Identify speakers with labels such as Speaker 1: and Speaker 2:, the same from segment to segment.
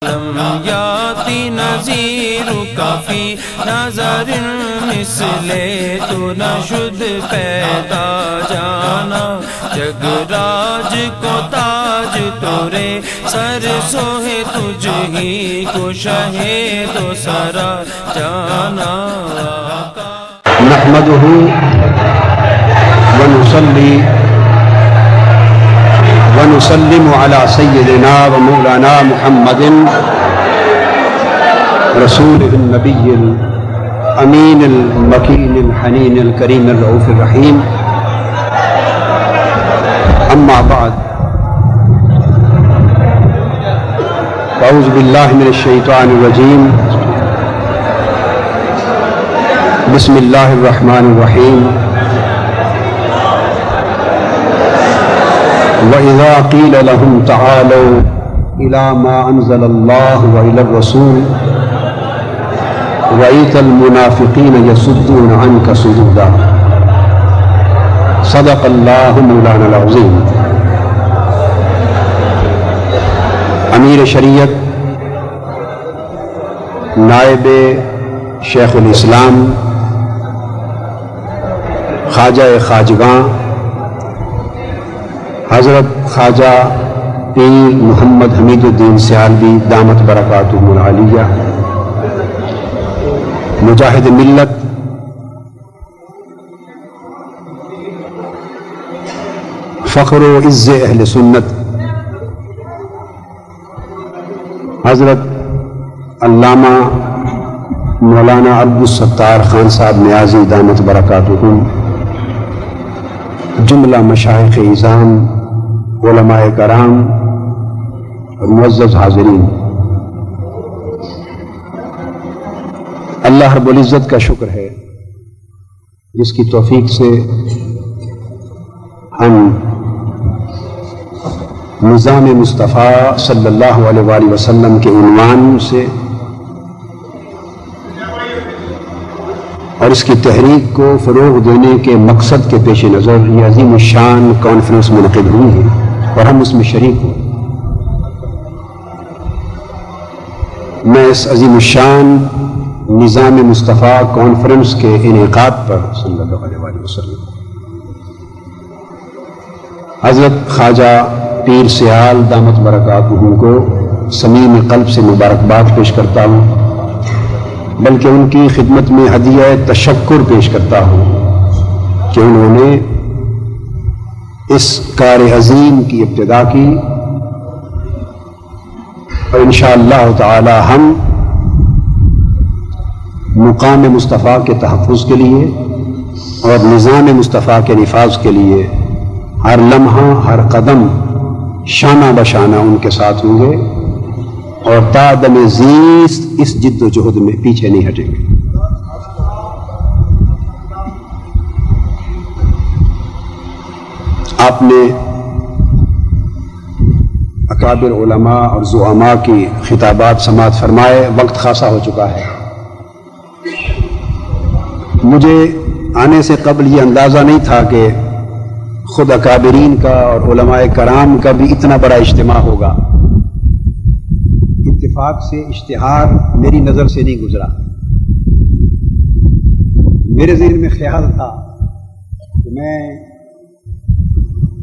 Speaker 1: لم یاتی نذیرک فی نظر مثل تو نشد پیدا جانا جگ راج کو تاج تورے سر سوہ تجھ ہی کو شہ تو سرا جانا
Speaker 2: نحمده ونسلم على سيدنا ومولانا محمد رسوله النبي الأمين المكين الحنين الكريم الرؤوف الرحيم أما بعد أعوذ بالله من الشيطان الرجيم بسم الله الرحمن الرحيم وَإِذَا قِيلَ لَهُمْ تَعَالَوْا إِلَى مَا أَنزَلَ اللَّهُ وَإِلَى الرَّسُولِ رَأَيْتَ الْمُنَافِقِينَ يَصُدُّونَ عَنْكَ صُدُودًا صدق اللہ مولانا العظیم۔ امیر شریعت نائب شیخ الاسلام خواجہ خواجگاں حضرت خواجہ پیر محمد حمید الدین سیالوی دامت برکاتہ العالیہ، مجاہد ملت، فخر و عز اہل سنت، حضرت علامہ مولانا عبدالستار خان صاحب نیازی دامت برکاتہ، جملہ مشائخ اعظام، علماء کرام اور معزز حاضرین، اللہ رب العزت کا شکر ہے جس کی توفیق سے ہم نظام مصطفیٰ صلی اللہ علیہ وآلہ وسلم کے عنوان سے اور اس کی تحریک کو فروغ دینے کے مقصد کے پیش نظر یہ عظیم الشان کانفرنس منعقد ہوئی ہے اور ہم اس میں شریک ہیں۔ میں اس عظیم الشان نظام مصطفیٰ کانفرنس کے انعقاد پر صلی اللہ علیہ وآلہ وسلم حضرت خواجہ پیر سیال دامت برکاتہ کو صمیم قلب سے مبارکباد پیش کرتا ہوں، بلکہ ان کی خدمت میں ہدیہ تشکر پیش کرتا ہوں کہ انہوں نے اس کار عظیم کی ابتدا کی اور انشاءاللہ تعالی ہم مقام مصطفیٰ کے تحفظ کے لیے اور نظام مصطفیٰ کے نفاذ کے لیے ہر لمحہ ہر قدم شانہ بشانہ ان کے ساتھ ہوں گے اور تا دم زیست اس جد و جہد میں پیچھے نہیں ہٹیں گے۔ آپ نے اکابر علماء اور زعماء کی خطابات سماعت فرمائے، وقت خاصا ہو چکا ہے۔ مجھے آنے سے قبل یہ اندازہ نہیں تھا کہ خود اکابرین کا اور علماء کرام کا بھی اتنا بڑا اجتماع ہوگا۔ اتفاق سے اشتہار میری نظر سے نہیں گزرا۔ میرے ذہن میں خیال تھا کہ میں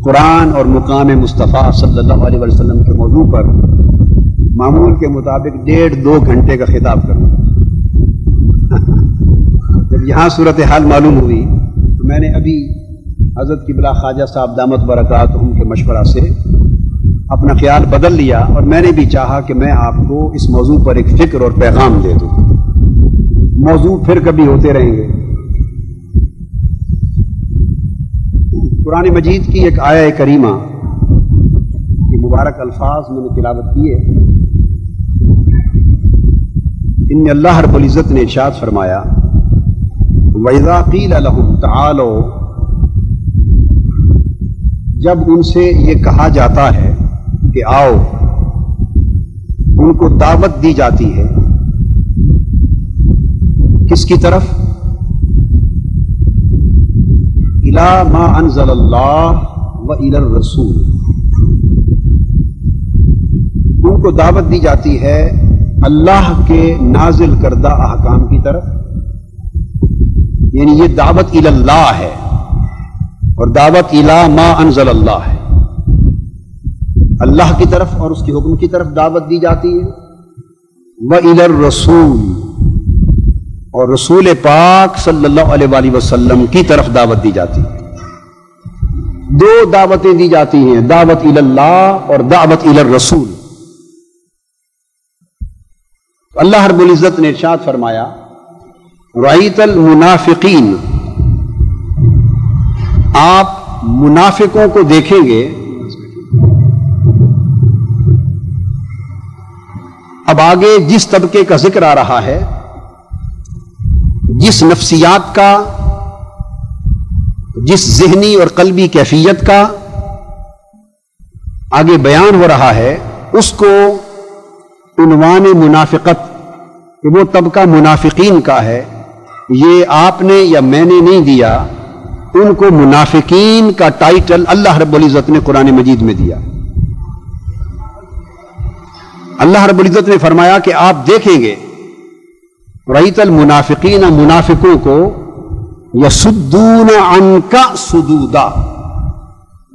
Speaker 2: قرآن اور مقام مصطفیٰ صلی اللہ علیہ وسلم کے موضوع پر معمول کے مطابق 1.5-2 گھنٹے کا خطاب کروں۔ جب یہاں صورتحال معلوم ہوئی تو میں نے ابھی حضرت قبلہ خواجہ صاحب دامت برکاتہم کے مشورہ سے اپنا خیال بدل لیا اور میں نے بھی چاہا کہ میں آپ کو اس موضوع پر ایک فکر اور پیغام دے دوں۔ موضوع پھر کبھی ہوتے رہیں گے۔ قرآن مجید کی ایک آیہ کریمہ کی مبارک الفاظ میں نے تلاوت کیے۔ ان میں اللہ رب العزت نے ارشاد فرمایا، وَإِذَا قِيلَ لَهُمْ تَعَالَوْا، جب ان سے یہ کہا جاتا ہے کہ آؤ، ان کو دعوت دی جاتی ہے کس کی طرف؟ اِلَى مَا أَنزَلَ اللَّهُ وَإِلَى الرَّسُولِ، ان کو دعوت دی جاتی ہے اللہ کے نازل کردہ احکام کی طرف، یعنی یہ دعوت الی اللہ ہے اور دعوت الی ما انزل اللہ ہے، اللہ کی طرف اور اس کے حکم کی طرف دعوت دی جاتی ہے، وَإِلَى الرَّسُولِ اور رسول پاک صلی اللہ علیہ وآلہ وسلم کی طرف دعوت دی جاتی ہے۔ دو دعوتیں دی جاتی ہیں، دعوت الی اللہ اور دعوت الی الرسول۔ اللہ رب العزت نے ارشاد فرمایا رأیت المنافقین، آپ منافقوں کو دیکھیں گے۔ اب آگے جس طبقے کا ذکر آ رہا ہے، جس نفسیات کا، جس ذہنی اور قلبی کیفیت کا آگے بیان ہو رہا ہے، اس کو عنوان منافقت کہ وہ طبقہ منافقین کا ہے، یہ آپ نے یا میں نے نہیں دیا، ان کو منافقین کا ٹائٹل اللہ رب العزت نے قرآن مجید میں دیا۔ اللہ رب العزت نے فرمایا کہ آپ دیکھیں گے رأیت المنافقین، منافقوں کو، یصدون عنک صدودا۔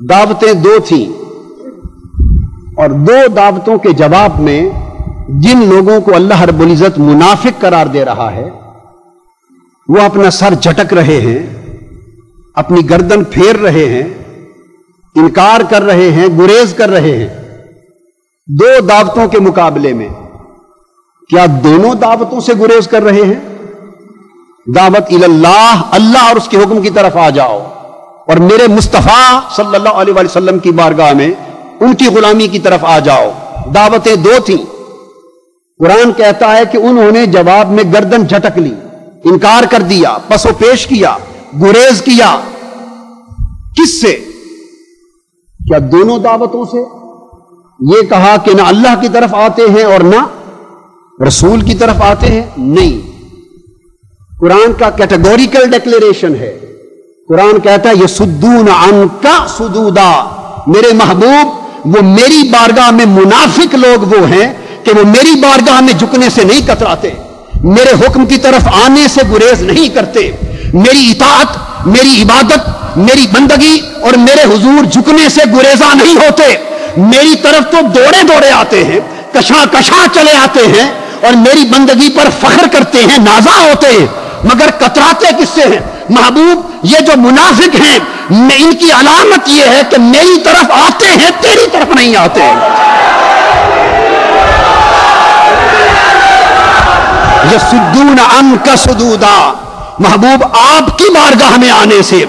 Speaker 2: دعوتیں دو تھیں اور دو دعوتوں کے جواب میں جن لوگوں کو اللہ رب العزت منافق قرار دے رہا ہے وہ اپنا سر جھٹک رہے ہیں، اپنی گردن پھیر رہے ہیں، انکار کر رہے ہیں، گریز کر رہے ہیں۔ دو دعوتوں کے مقابلے میں کیا دونوں دعوتوں سے گریز کر رہے ہیں؟ دعوت الی اللہ، اللہ اور اس کے حکم کی طرف آ جاؤ، اور میرے مصطفیٰ صلی اللہ علیہ وآلہ وسلم کی بارگاہ میں ان کی غلامی کی طرف آ جاؤ۔ دعوتیں دو تھیں۔ قرآن کہتا ہے کہ انہوں نے جواب میں گردن جھٹک لی، انکار کر دیا، پس و پیش کیا، گریز کیا۔ کس سے؟ کیا دونوں دعوتوں سے؟ یہ کہا کہ نہ اللہ کی طرف آتے ہیں اور نہ رسول کی طرف آتے ہیں؟ نہیں، قرآن کا کیٹیگوریکل ڈیکلیریشن ہے۔ قرآن کہتا ہے یصدون عنک صدودا، میرے محبوب وہ میری بارگاہ میں منافق لوگ وہ ہیں کہ وہ میری بارگاہ میں جھکنے سے نہیں کتراتے، میرے حکم کی طرف آنے سے گریز نہیں کرتے، میری اطاعت، میری عبادت، میری بندگی اور میرے حضور جھکنے سے گریزاں نہیں ہوتے، میری طرف تو دوڑے دوڑے آتے ہیں، کشاں کشاں چلے آتے ہیں اور میری بندگی پر فخر کرتے ہیں، نازا ہوتے ہیں، مگر کتراتے کس سے ہیں؟ محبوب یہ جو منافق ہیں ان کی علامت یہ ہے کہ میری طرف آتے ہیں، تیری طرف نہیں آتے۔ یصدون عنک صدودا، محبوب آپ کی بارگاہ میں آنے سے،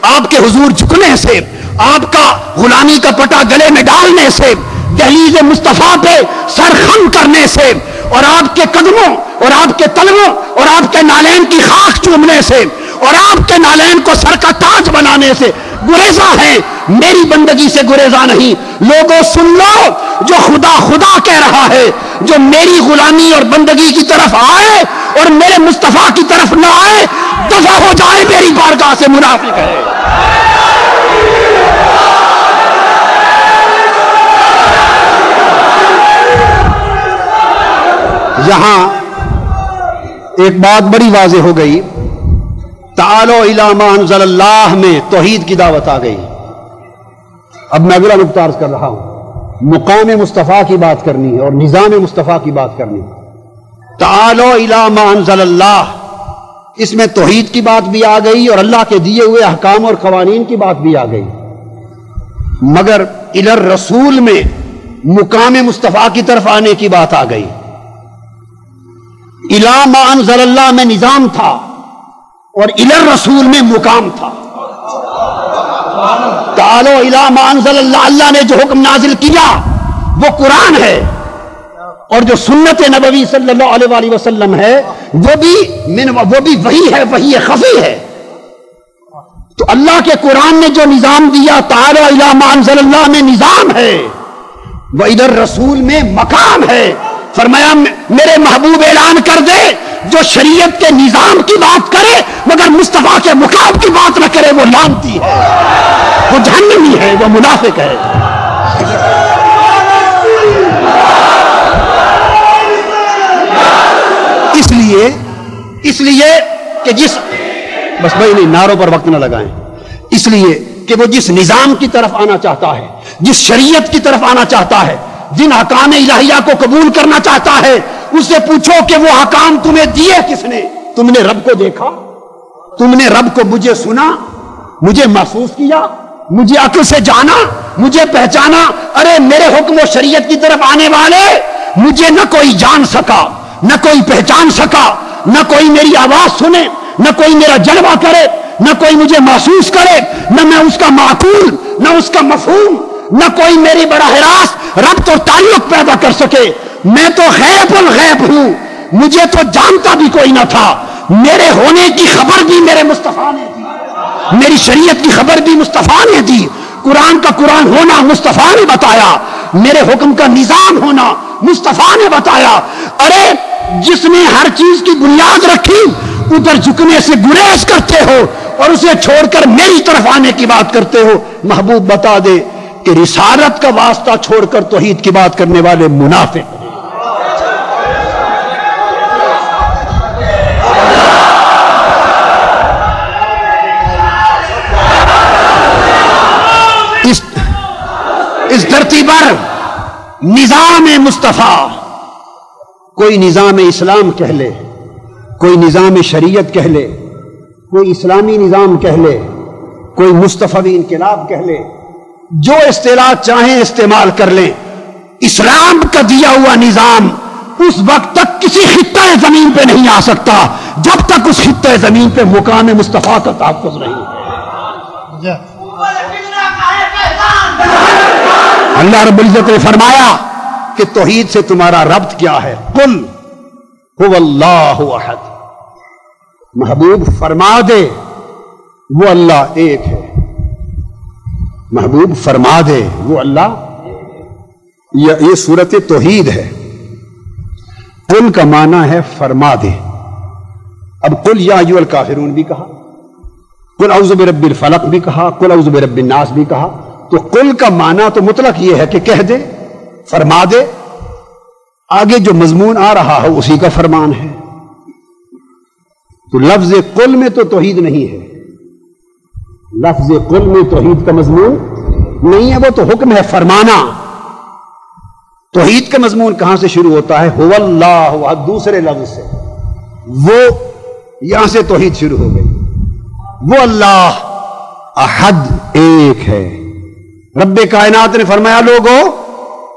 Speaker 2: آپ کے حضور جھکنے سے، آپ کا غلامی کا پٹا گلے میں ڈالنے سے، دہلیز مصطفیٰ پہ سر خم کرنے سے، اور آپ کے قدموں اور آپ کے تلووں اور آپ کے نالین کی خاک چومنے سے اور آپ کے نالین کو سر کا تاج بنانے سے گریزاں ہیں، میری بندگی سے گریزاں نہیں۔ لوگوں سن لو، جو خدا خدا کہہ رہا ہے، جو میری غلامی اور بندگی کی طرف آئے اور میرے مصطفیٰ کی طرف نہ آئے، دفع ہو جائے میری بارگاہ سے، منافق ہے۔ یہاں ایک بات بڑی واضح ہو گئی، تعالوا الی ما انزل اللہ میں توحید کی دعوت آ گئی۔ اب میں اگلا نقطہ عرض کر رہا ہوں، مقام مصطفیٰ کی بات کرنی ہے اور نظام مصطفیٰ کی بات کرنی ہے۔ تعالوا الی ما انزل اللہ، اس میں توحید کی بات بھی آ گئی اور اللہ کے دیے ہوئے احکام اور قوانین کی بات بھی آ گئی، مگر الی الرسول میں مقام مصطفیٰ کی طرف آنے کی بات آ گئی۔ الی ما انزل اللہ میں نظام تھا اور الی الرسول میں مقام تھا۔ تعالوا الی ما انزل اللہ، اللہ نے جو حکم نازل کیا وہ قرآن ہے، اور جو سنت نبوی صلی اللہ علیہ وآلہ وسلم ہے وہ بھی وحی ہے، وحی خفی ہے۔ تو اللہ کے قرآن نے جو نظام دیا، تعالوا الی ما انزل اللہ میں نظام ہے، وَإِلَى الرَّسُولِ میں مقام ہے۔ فرمایا میرے محبوب اعلان کر دے، جو شریعت کے نظام کی بات کرے مگر مصطفیٰ کے مقام کی بات نہ کرے، وہ لعنتی ہے، وہ جہنمی ہے، وہ منافق ہے۔ اس لیے کہ بس بھائی نہیں، نعروں پر وقت نہ لگائیں. اس لیے کہ وہ جس نظام کی طرف آنا چاہتا ہے، جس شریعت کی طرف آنا چاہتا ہے، جن احکام الہیہ کو قبول کرنا چاہتا ہے، اس سے پوچھو کہ وہ احکام تمہیں دیے کس نے؟ تم نے رب کو دیکھا؟ تم نے رب کو مجھے سنا، مجھے محسوس کیا، مجھے عقل سے جانا، مجھے پہچانا؟ ارے میرے حکم و شریعت کی طرف آنے والے مجھے نہ کوئی جان سکا، نہ کوئی پہچان سکا، نہ کوئی میری آواز سنے، نہ کوئی میرا جلوہ کرے، نہ کوئی مجھے محسوس کرے، نہ میں اس کا معقول، نہ اس کا مفہوم، نہ کوئی میری براہ راست ربط اور تعلق پیدا کر سکے. میں تو غیب الغیب ہوں، مجھے تو جانتا بھی کوئی نہ تھا. میرے ہونے کی خبر بھی میرے مصطفیٰ نے دی، میری شریعت کی خبر بھی مصطفیٰ نے دی. قرآن کا قرآن ہونا مصطفیٰ نے بتایا، میرے حکم کا نظام ہونا مصطفیٰ نے بتایا. ارے جس نے ہر چیز کی بنیاد رکھی ادھر جھکنے سے گریز کرتے ہو اور اسے چھوڑ کر میری طرف آنے کی بات کرتے ہو. محبوب بتا دے کہ رسالت کا واسطہ چھوڑ کر توحید کی بات کرنے والے منافق ہیں. اس دھرتی پر نظام مصطفیٰ، کوئی نظام اسلام کہہ لے، کوئی نظام شریعت کہہ لے، کوئی اسلامی نظام کہہ لے، کوئی مصطفی انقلاب کہہ لے، جو اصطلاح چاہیں استعمال کر لیں، اسلام کا دیا ہوا نظام اس وقت تک کسی خطہ زمین پہ نہیں آ سکتا جب تک اس خطہ زمین پہ مقام مصطفیٰ کا تحفظ نہیں ہے. اللہ رب العزت نے فرمایا کہ توحید سے تمہارا ربط کیا ہے؟ قل هو اللہ احد. محبوب فرما دے وہ اللہ ایک ہے. محبوب فرما دے وہ اللہ، یہ صورت توحید ہے. قل کا معنی ہے فرما دے. اب قل یا ایھا الکافرون بھی کہا، قل اعوذ برب الفلق بھی کہا، قل اعوذ برب الناس بھی کہا. تو قل کا معنی تو مطلق یہ ہے کہ کہہ دے، فرما دے. آگے جو مضمون آ رہا ہے اسی کا فرمان ہے. تو لفظ قل میں تو توحید نہیں ہے، لفظ قل میں توحید کا مضمون نہیں ہے، وہ تو حکم ہے فرمانا. توحید کا مضمون کہاں سے شروع ہوتا ہے؟ هو اللہ احد، دوسرے لفظ سے. وہ یہاں سے توحید شروع ہو گئی. وہ اللہ احد ایک ہے. رب کائنات نے فرمایا لوگو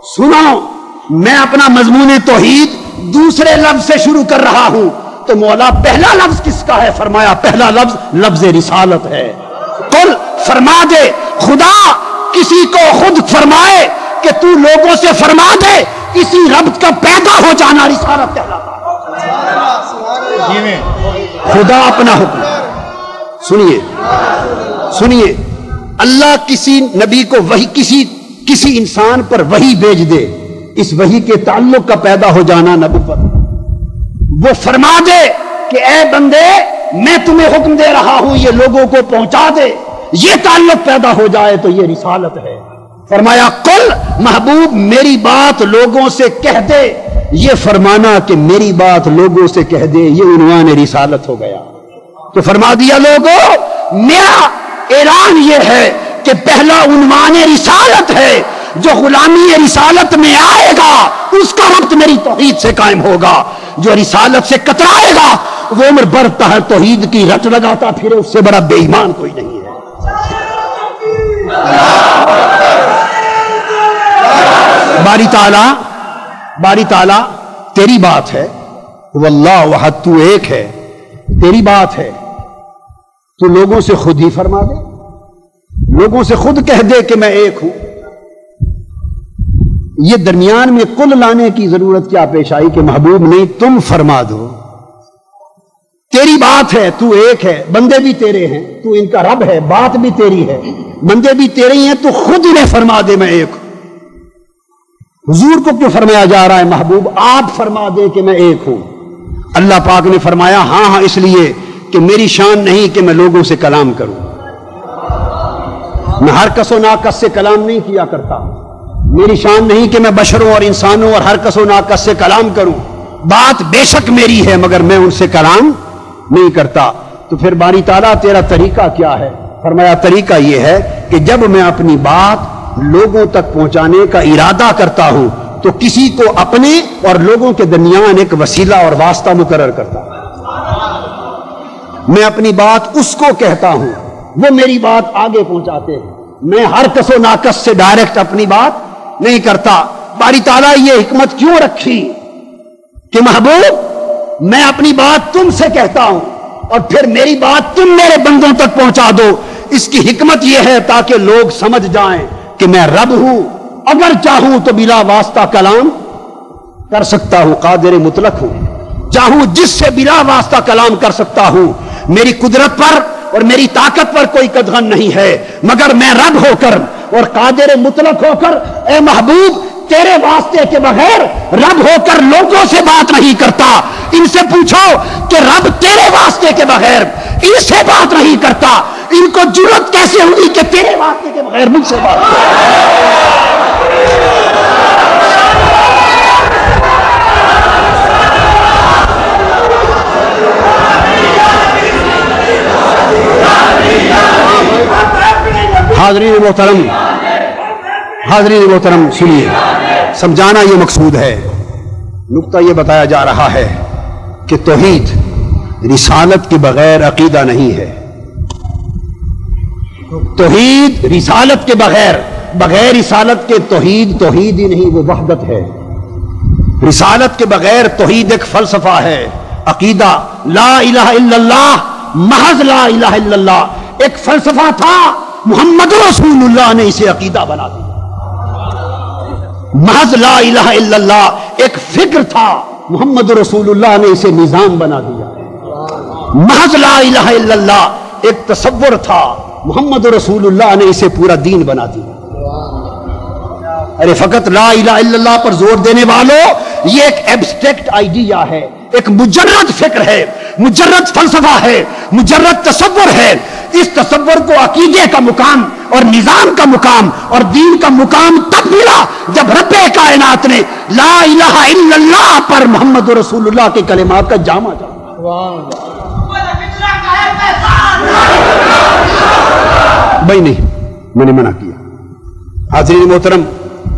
Speaker 2: سنو، میں اپنا مضمون توحید دوسرے لفظ سے شروع کر رہا ہوں. تو مولا پہلا لفظ کس کا ہے؟ فرمایا پہلا لفظ لفظ رسالت ہے. قل فرما دے، خدا کسی کو خود فرمائے کہ تو لوگوں سے فرما دے، اسی ربط کا پیدا ہو جانا رسالت کہلاتا ہے. خدا اپنا حکم، سنیے، اللہ کسی نبی کو وحی، کسی انسان پر وحی بھیج دے، اس وحی کے تعلق کا پیدا ہو جانا نبوت. وہ فرما دے کہ اے بندے میں تمہیں حکم دے رہا ہوں یہ لوگوں کو پہنچا دے، یہ تعلق پیدا ہو جائے تو یہ رسالت ہے. فرمایا قل محبوب میری بات لوگوں سے کہہ دے. یہ فرمانا کہ میری بات لوگوں سے کہہ دے یہ عنوان رسالت ہو گیا. تو فرما دیا لوگوں میرا اعلان یہ ہے کہ پہلا عنوان رسالت ہے، جو غلامی رسالت میں آئے گا اس کا ربط میری توحید سے قائم ہوگا. جو رسالت سے کترائے گا وہ عمر بھر ہے توحید کی رٹ لگاتا پھرے، اس سے بڑا بے ایمان کوئی نہیں ہے. باری تعالی تیری بات ہے، واللہ احد، تو ایک ہے، تیری بات ہے. تو لوگوں سے خود ہی فرما دے، لوگوں سے خود کہہ دے کہ میں ایک ہوں. یہ درمیان میں قل لانے کی ضرورت کیا پیش آئی کہ محبوب نہیں تم فرما دو، تیری بات ہے، تو ایک ہے، بندے بھی تیرے ہیں، تو ان کا رب ہے، بات بھی تیری ہے، بندے بھی تیرے ہی ہیں، تو خود انہیں فرما دے میں ایک ہوں. حضور کو کیوں فرمایا جا رہا ہے محبوب آپ فرما دے کہ میں ایک ہوں؟ اللہ پاک نے فرمایا ہاں اس لیے کہ میری شان نہیں کہ میں لوگوں سے کلام کروں. میں ہر کس و ناکس سے کلام نہیں کیا کرتا. میری شان نہیں کہ میں بشروں اور انسانوں اور ہر کس و ناکس سے کلام کروں. بات بے شک میری ہے مگر میں ان سے کلام نہیں کرتا تو پھر باری تعالیٰ تیرا طریقہ کیا ہے؟ فرمایا طریقہ یہ ہے کہ جب میں اپنی بات لوگوں تک پہنچانے کا ارادہ کرتا ہوں تو کسی کو اپنے اور لوگوں کے درمیان ایک وسیلہ اور واسطہ مقرر کرتا ہوں. میں اپنی بات اس کو کہتا ہوں، وہ میری بات آگے پہنچاتے ہیں. میں ہر کس و ناکس سے ڈائریکٹ اپنی بات نہیں کرتا. باری تعالیٰ یہ حکمت کیوں رکھی کہ محبوب میں اپنی بات تم سے کہتا ہوں اور پھر میری بات تم میرے بندوں تک پہنچا دو؟ اس کی حکمت یہ ہے تاکہ لوگ سمجھ جائیں کہ میں رب ہوں، اگر چاہوں تو بلا واسطہ کلام کر سکتا ہوں، قادر مطلق ہوں، چاہوں جس سے بلا واسطہ کلام کر سکتا ہوں. میری قدرت پر اور میری طاقت پر کوئی قدغن نہیں ہے، مگر میں رب ہو کر اور قادر مطلق ہو کر اے محبوب تیرے واسطے کے بغیر رب ہو کر لوگوں سے بات نہیں کرتا. ان سے پوچھو کہ رب تیرے واسطے کے بغیر ان سے بات نہیں کرتا، ان کو جرأت کیسے ہوئی کہ تیرے واسطے کے بغیر مجھ سے بات کرتا؟ حاضرین محترم سنیے، سمجھانا یہ مقصود ہے. نقطہ یہ بتایا جا رہا ہے کہ توحید رسالت کے بغیر عقیدہ نہیں ہے. توحید رسالت کے بغیر رسالت کے توحید ہی نہیں، وہ وحدت ہے. رسالت کے بغیر توحید ایک فلسفہ ہے، عقیدہ لا الہ الا اللہ، محض لا الہ الا اللہ ایک فلسفہ تھا، محمد رسول اللہ نے اسے عقیدہ بنا دیا. محض لا الہ الا اللہ ایک فکر تھا، محمد رسول اللہ نے اسے نظام بنا دیا. محض لا الہ الا اللہ ایک تصور تھا، محمد رسول اللہ نے اسے پورا دین بنا دیا. ارے فقط لا الہ الا اللہ پر زور دینے والوں، یہ ایک ایبسٹریکٹ آئیڈیا ہے، ایک مجرد فکر ہے، مجرد فلسفہ ہے، مجرد تصور ہے. اس تصور کو عقیدے کا مقام اور نظام کا مقام اور دین کا مقام تب ملا جب رب کائنات نے لا الہ الا اللہ پر محمد رسول اللہ کے کلمات کا جامع بھائی نہیں، میں نے منع کیا. حاضرین محترم،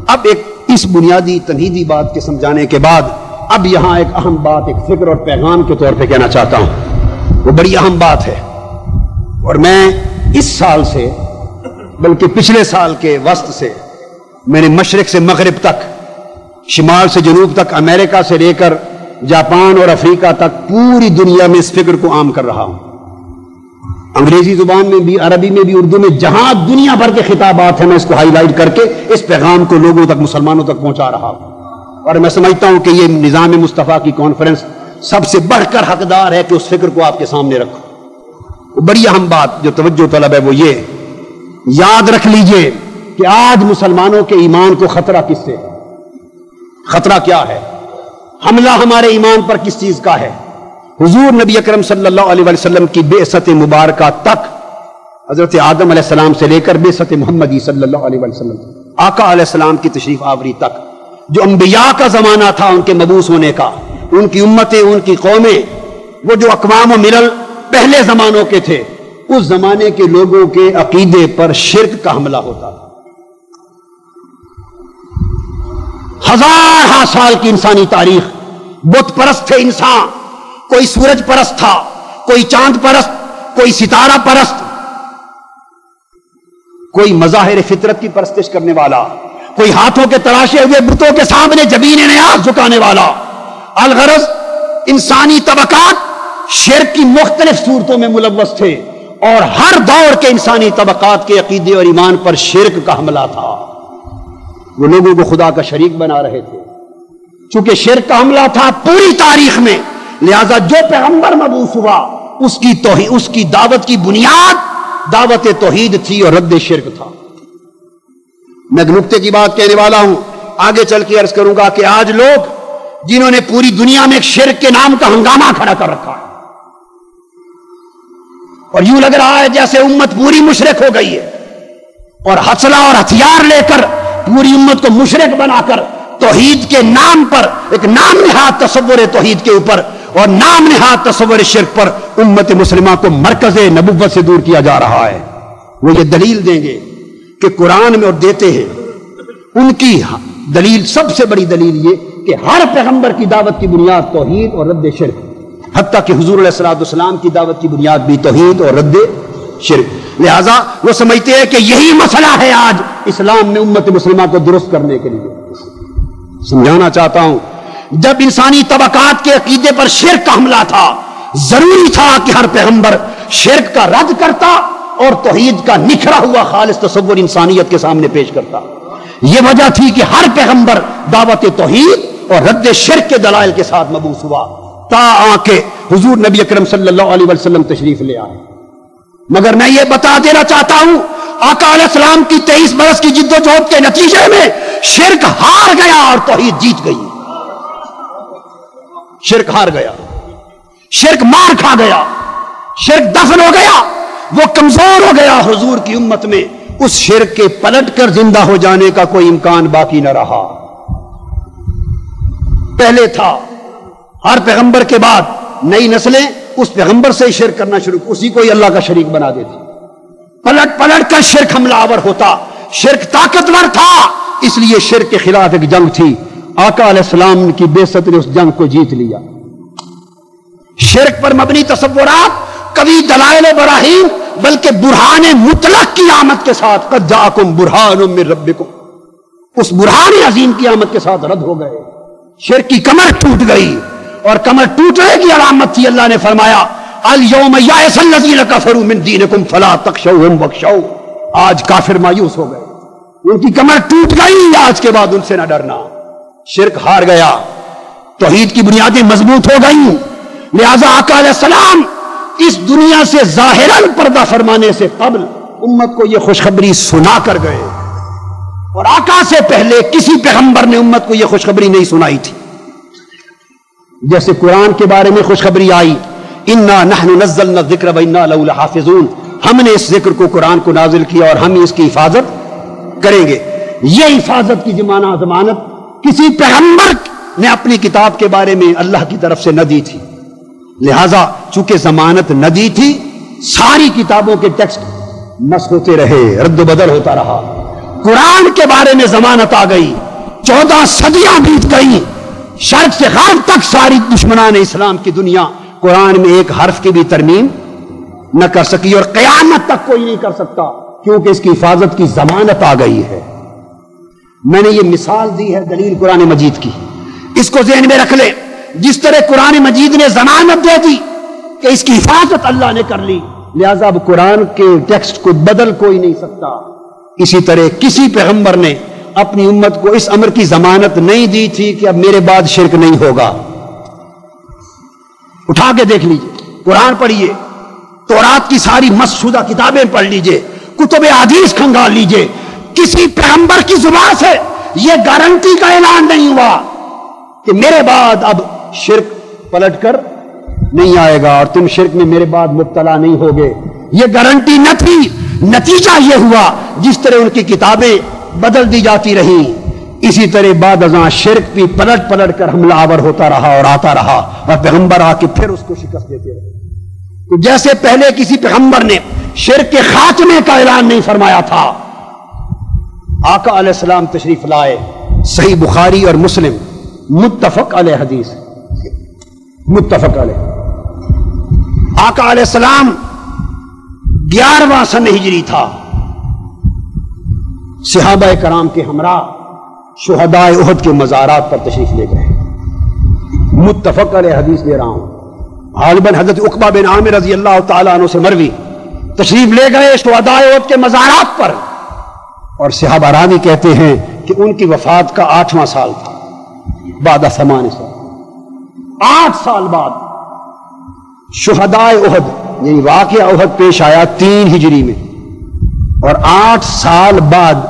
Speaker 2: اب ایک اس بنیادی تنہیدی بات کے سمجھانے کے بعد اب یہاں ایک اہم بات ایک فکر اور پیغام کے طور پہ کہنا چاہتا ہوں. وہ بڑی اہم بات ہے اور میں اس سال سے بلکہ پچھلے سال کے وسط سے میں نے مشرق سے مغرب تک، شمال سے جنوب تک، امریکہ سے لے کر جاپان اور افریقہ تک پوری دنیا میں اس فکر کو عام کر رہا ہوں. انگریزی زبان میں بھی، عربی میں بھی، اردو میں، جہاں دنیا بھر کے خطابات ہیں میں اس کو ہائی لائٹ کر کے اس پیغام کو لوگوں تک، مسلمانوں تک پہنچا رہا ہوں. اور میں سمجھتا ہوں کہ یہ نظام مصطفیٰ کی کانفرنس سب سے بڑھ کر حقدار ہے کہ اس فکر کو آپ کے سامنے رکھو. بڑی اہم بات جو توجہ طلب ہے وہ یہ یاد رکھ لیجئے کہ آج مسلمانوں کے ایمان کو خطرہ کس سے ہے؟ خطرہ کیا ہے؟ حملہ ہمارے ایمان پر کس چیز کا ہے؟ حضور نبی اکرم صلی اللہ علیہ وسلم کی بعثت مبارکہ تک، حضرت آدم علیہ السلام سے لے کر بعثت محمدی صلی اللہ علیہ وسلم، آقا علیہ السلام کی تشریف آوری تک، جو انبیاء کا زمانہ تھا ان کے مبعوث ہونے کا، ان کی امتیں، ان کی قومیں، وہ جو اقوام و ملل پہلے زمانوں کے تھے، اس زمانے کے لوگوں کے عقیدے پر شرک کا حملہ ہوتا تھا. ہزار سال کی انسانی تاریخ، بت پرست تھے انسان، کوئی سورج پرست تھا، کوئی چاند پرست، کوئی ستارہ پرست، کوئی مظاہر فطرت کی پرستش کرنے والا، کوئی ہاتھوں کے تراشے ہوئے بتوں کے سامنے جبین نیاز جھکانے والا. الغرض انسانی طبقات شرک کی مختلف صورتوں میں ملوث تھے اور ہر دور کے انسانی طبقات کے عقیدے اور ایمان پر شرک کا حملہ تھا. وہ لوگوں کو خدا کا شریک بنا رہے تھے. چونکہ شرک کا حملہ تھا پوری تاریخ میں، لہذا جو پیغمبر مبعوث ہوا اس کی دعوت کی بنیاد دعوت توحید تھی اور رد شرک تھا. میں ایک نقطے کی بات کہنے والا ہوں، آگے چل کے عرض کروں گا کہ آج لوگ جنہوں نے پوری دنیا میں ایک شرک کے نام کا ہنگامہ کھڑا کر رکھا ہے اور یوں لگ رہا ہے جیسے امت پوری مشرک ہو گئی ہے، اور ہتھیار اور ہتھیار لے کر پوری امت کو مشرک بنا کر توحید کے نام پر ایک نام نہاد تصور توحید کے اوپر اور نام نہاد تصور شرک پر امت مسلمہ کو مرکز نبوت سے دور کیا جا رہا ہے۔ وہ یہ دلیل دیں گے کہ قرآن میں، اور دیتے ہیں، ان کی دلیل سب سے بڑی دلیل یہ کہ ہر پیغمبر کی دعوت کی بنیاد توحید اور رد شرک، حتیٰ کہ حضور علیہ السلام کی دعوت کی بنیاد بھی توحید اور رد شرک۔ لہذا وہ سمجھتے ہیں کہ یہی مسئلہ ہے آج اسلام میں امت مسلمہ کو درست کرنے کے لیے۔ سمجھانا چاہتا ہوں، جب انسانی طبقات کے عقیدے پر شرک کا حملہ تھا، ضروری تھا کہ ہر پیغمبر شرک کا رد کرتا اور توحید کا نکھرا ہوا خالص تصور انسانیت کے سامنے پیش کرتا۔ یہ وجہ تھی کہ ہر پیغمبر دعوت توحید اور رد شرک کے دلائل کے ساتھ مبعوث ہوا، تا آ کے حضور نبی اکرم صلی اللہ علیہ وسلم تشریف لے آئے۔ مگر میں یہ بتا دینا چاہتا ہوں، آقا علیہ السلام کی 23 برس کی جد و جہد کے نتیجے میں شرک ہار گیا اور توحید جیت گئی۔ شرک ہار گیا، شرک مار کھا گیا، شرک دفن ہو گیا، وہ کمزور ہو گیا۔ حضور کی امت میں اس شرک کے پلٹ کر زندہ ہو جانے کا کوئی امکان باقی نہ رہا۔ پہلے تھا، ہر پیغمبر کے بعد نئی نسلیں اس پیغمبر سے ہی شرک کرنا شروع، اسی کو ہی اللہ کا شریک بنا دیتی۔ پلٹ پلٹ کر شرک حملہ آور ہوتا۔ شرک طاقتور تھا، اس لیے شرک کے خلاف ایک جنگ تھی۔ آقا علیہ السلام کی بعثت نے اس جنگ کو جیت لیا۔ شرک پر مبنی تصورات کبھی دلائل و براہین بلکہ برہان مطلق کی آمد کے ساتھ قد جاءکم برہان من ربکم، اس برہان عظیم کی آمد کے ساتھ رد ہو گئے۔ شرک کی کمر ٹوٹ گئی، اور کمر ٹوٹنے کی علامت تھی اللہ نے فرمایا الیوم یئس الذین کفروا من دینکم فلا تخشوہم واخشوء۔ آج کافر مایوس ہو گئے، ان کی کمر ٹوٹ گئی، آج کے بعد ان سے نہ ڈرنا۔ شرک ہار گیا، توحید کی بنیادیں مضبوط ہو گئیں۔ لہذا آقا علیہ السلام اس دنیا سے ظاہراً پردہ فرمانے سے قبل امت کو یہ خوشخبری سنا کر گئے، اور آقا سے پہلے کسی پیغمبر نے امت کو یہ خوشخبری نہیں سنائی تھی۔ جیسے قرآن کے بارے میں خوشخبری آئی، انا نحن نزلنا الذکر وانا لہ لحافظون، ہم نے اس ذکر کو، قرآن کو نازل کیا اور ہم اس کی حفاظت کریں گے۔ یہ حفاظت کی ضمانت کسی پیغمبر نے اپنی کتاب کے بارے میں اللہ کی طرف سے نہ دی تھی۔ لہذا چونکہ ضمانت نہ دی تھی، ساری کتابوں کے ٹیکسٹ نسخ ہوتے رہے، رد و بدل ہوتا رہا۔ قرآن کے بارے میں ضمانت آ گئی، 14 صدیاں بیت گئیں، شرق سے غرب تک ساری دشمنان اسلام کی دنیا قرآن میں ایک حرف کی بھی ترمیم نہ کر سکی، اور قیامت تک کوئی نہیں کر سکتا، کیونکہ اس کی حفاظت کی ضمانت آ گئی ہے۔ میں نے یہ مثال دی ہے دلیل قرآن مجید کی، اس کو ذہن میں رکھ لیں۔ جس طرح قرآن مجید نے ضمانت دے دی کہ اس کی حفاظت اللہ نے کر لی، لہذا اب قرآن کے ٹیکسٹ کو بدل کوئی نہیں سکتا، اسی طرح کسی پیغمبر نے اپنی امت کو اس امر کی ضمانت نہیں دی تھی کہ اب میرے بعد شرک نہیں ہوگا۔ اٹھا کے دیکھ لیجئے، قرآن پڑھیے، تورات کی ساری مسودہ کتابیں پڑھ لیجئے، کتب حدیث کھنگال لیجئے، کسی پیغمبر کی زبان سے یہ گارنٹی کا اعلان نہیں ہوا کہ میرے بعد اب شرک پلٹ کر نہیں آئے گا اور تم شرک میں میرے بعد مبتلا نہیں ہوگے۔ یہ گارنٹی نہ تھی، نتیجہ یہ ہوا جس طرح ان کی کتابیں بدل دی جاتی رہیں، اسی طرح بعد ازاں شرک بھی پلٹ پلٹ کر حملہ آور ہوتا رہا اور آتا رہا، اور پیغمبر آ کے پھر اس کو شکست دیتے رہے۔ تو جیسے پہلے کسی پیغمبر نے شرک کے خاتمے کا اعلان نہیں فرمایا تھا، آقا علیہ السلام تشریف لائے، صحیح بخاری اور مسلم متفق علیہ حدیث، متفق علیہ۔ آقا علیہ السلام 11واں سن ہجری تھا، صحابہ کرام کے ہمراہ شہداء احد کے مزارات پر تشریف لے گئے۔ متفق علیہ حدیث لے رہا ہوں، غالباً حضرت عقبہ بن عامر رضی اللہ تعالیٰ عنہ سے مروی، تشریف لے گئے شہداء احد کے مزارات پر، اور صحابہ راوی کہتے ہیں کہ ان کی وفات کا 8واں سال تھا، بعد 8 سال، 8 سال بعد شہداء احد یعنی واقعہ احد پیش آیا 3 ہجری میں، اور 8 سال بعد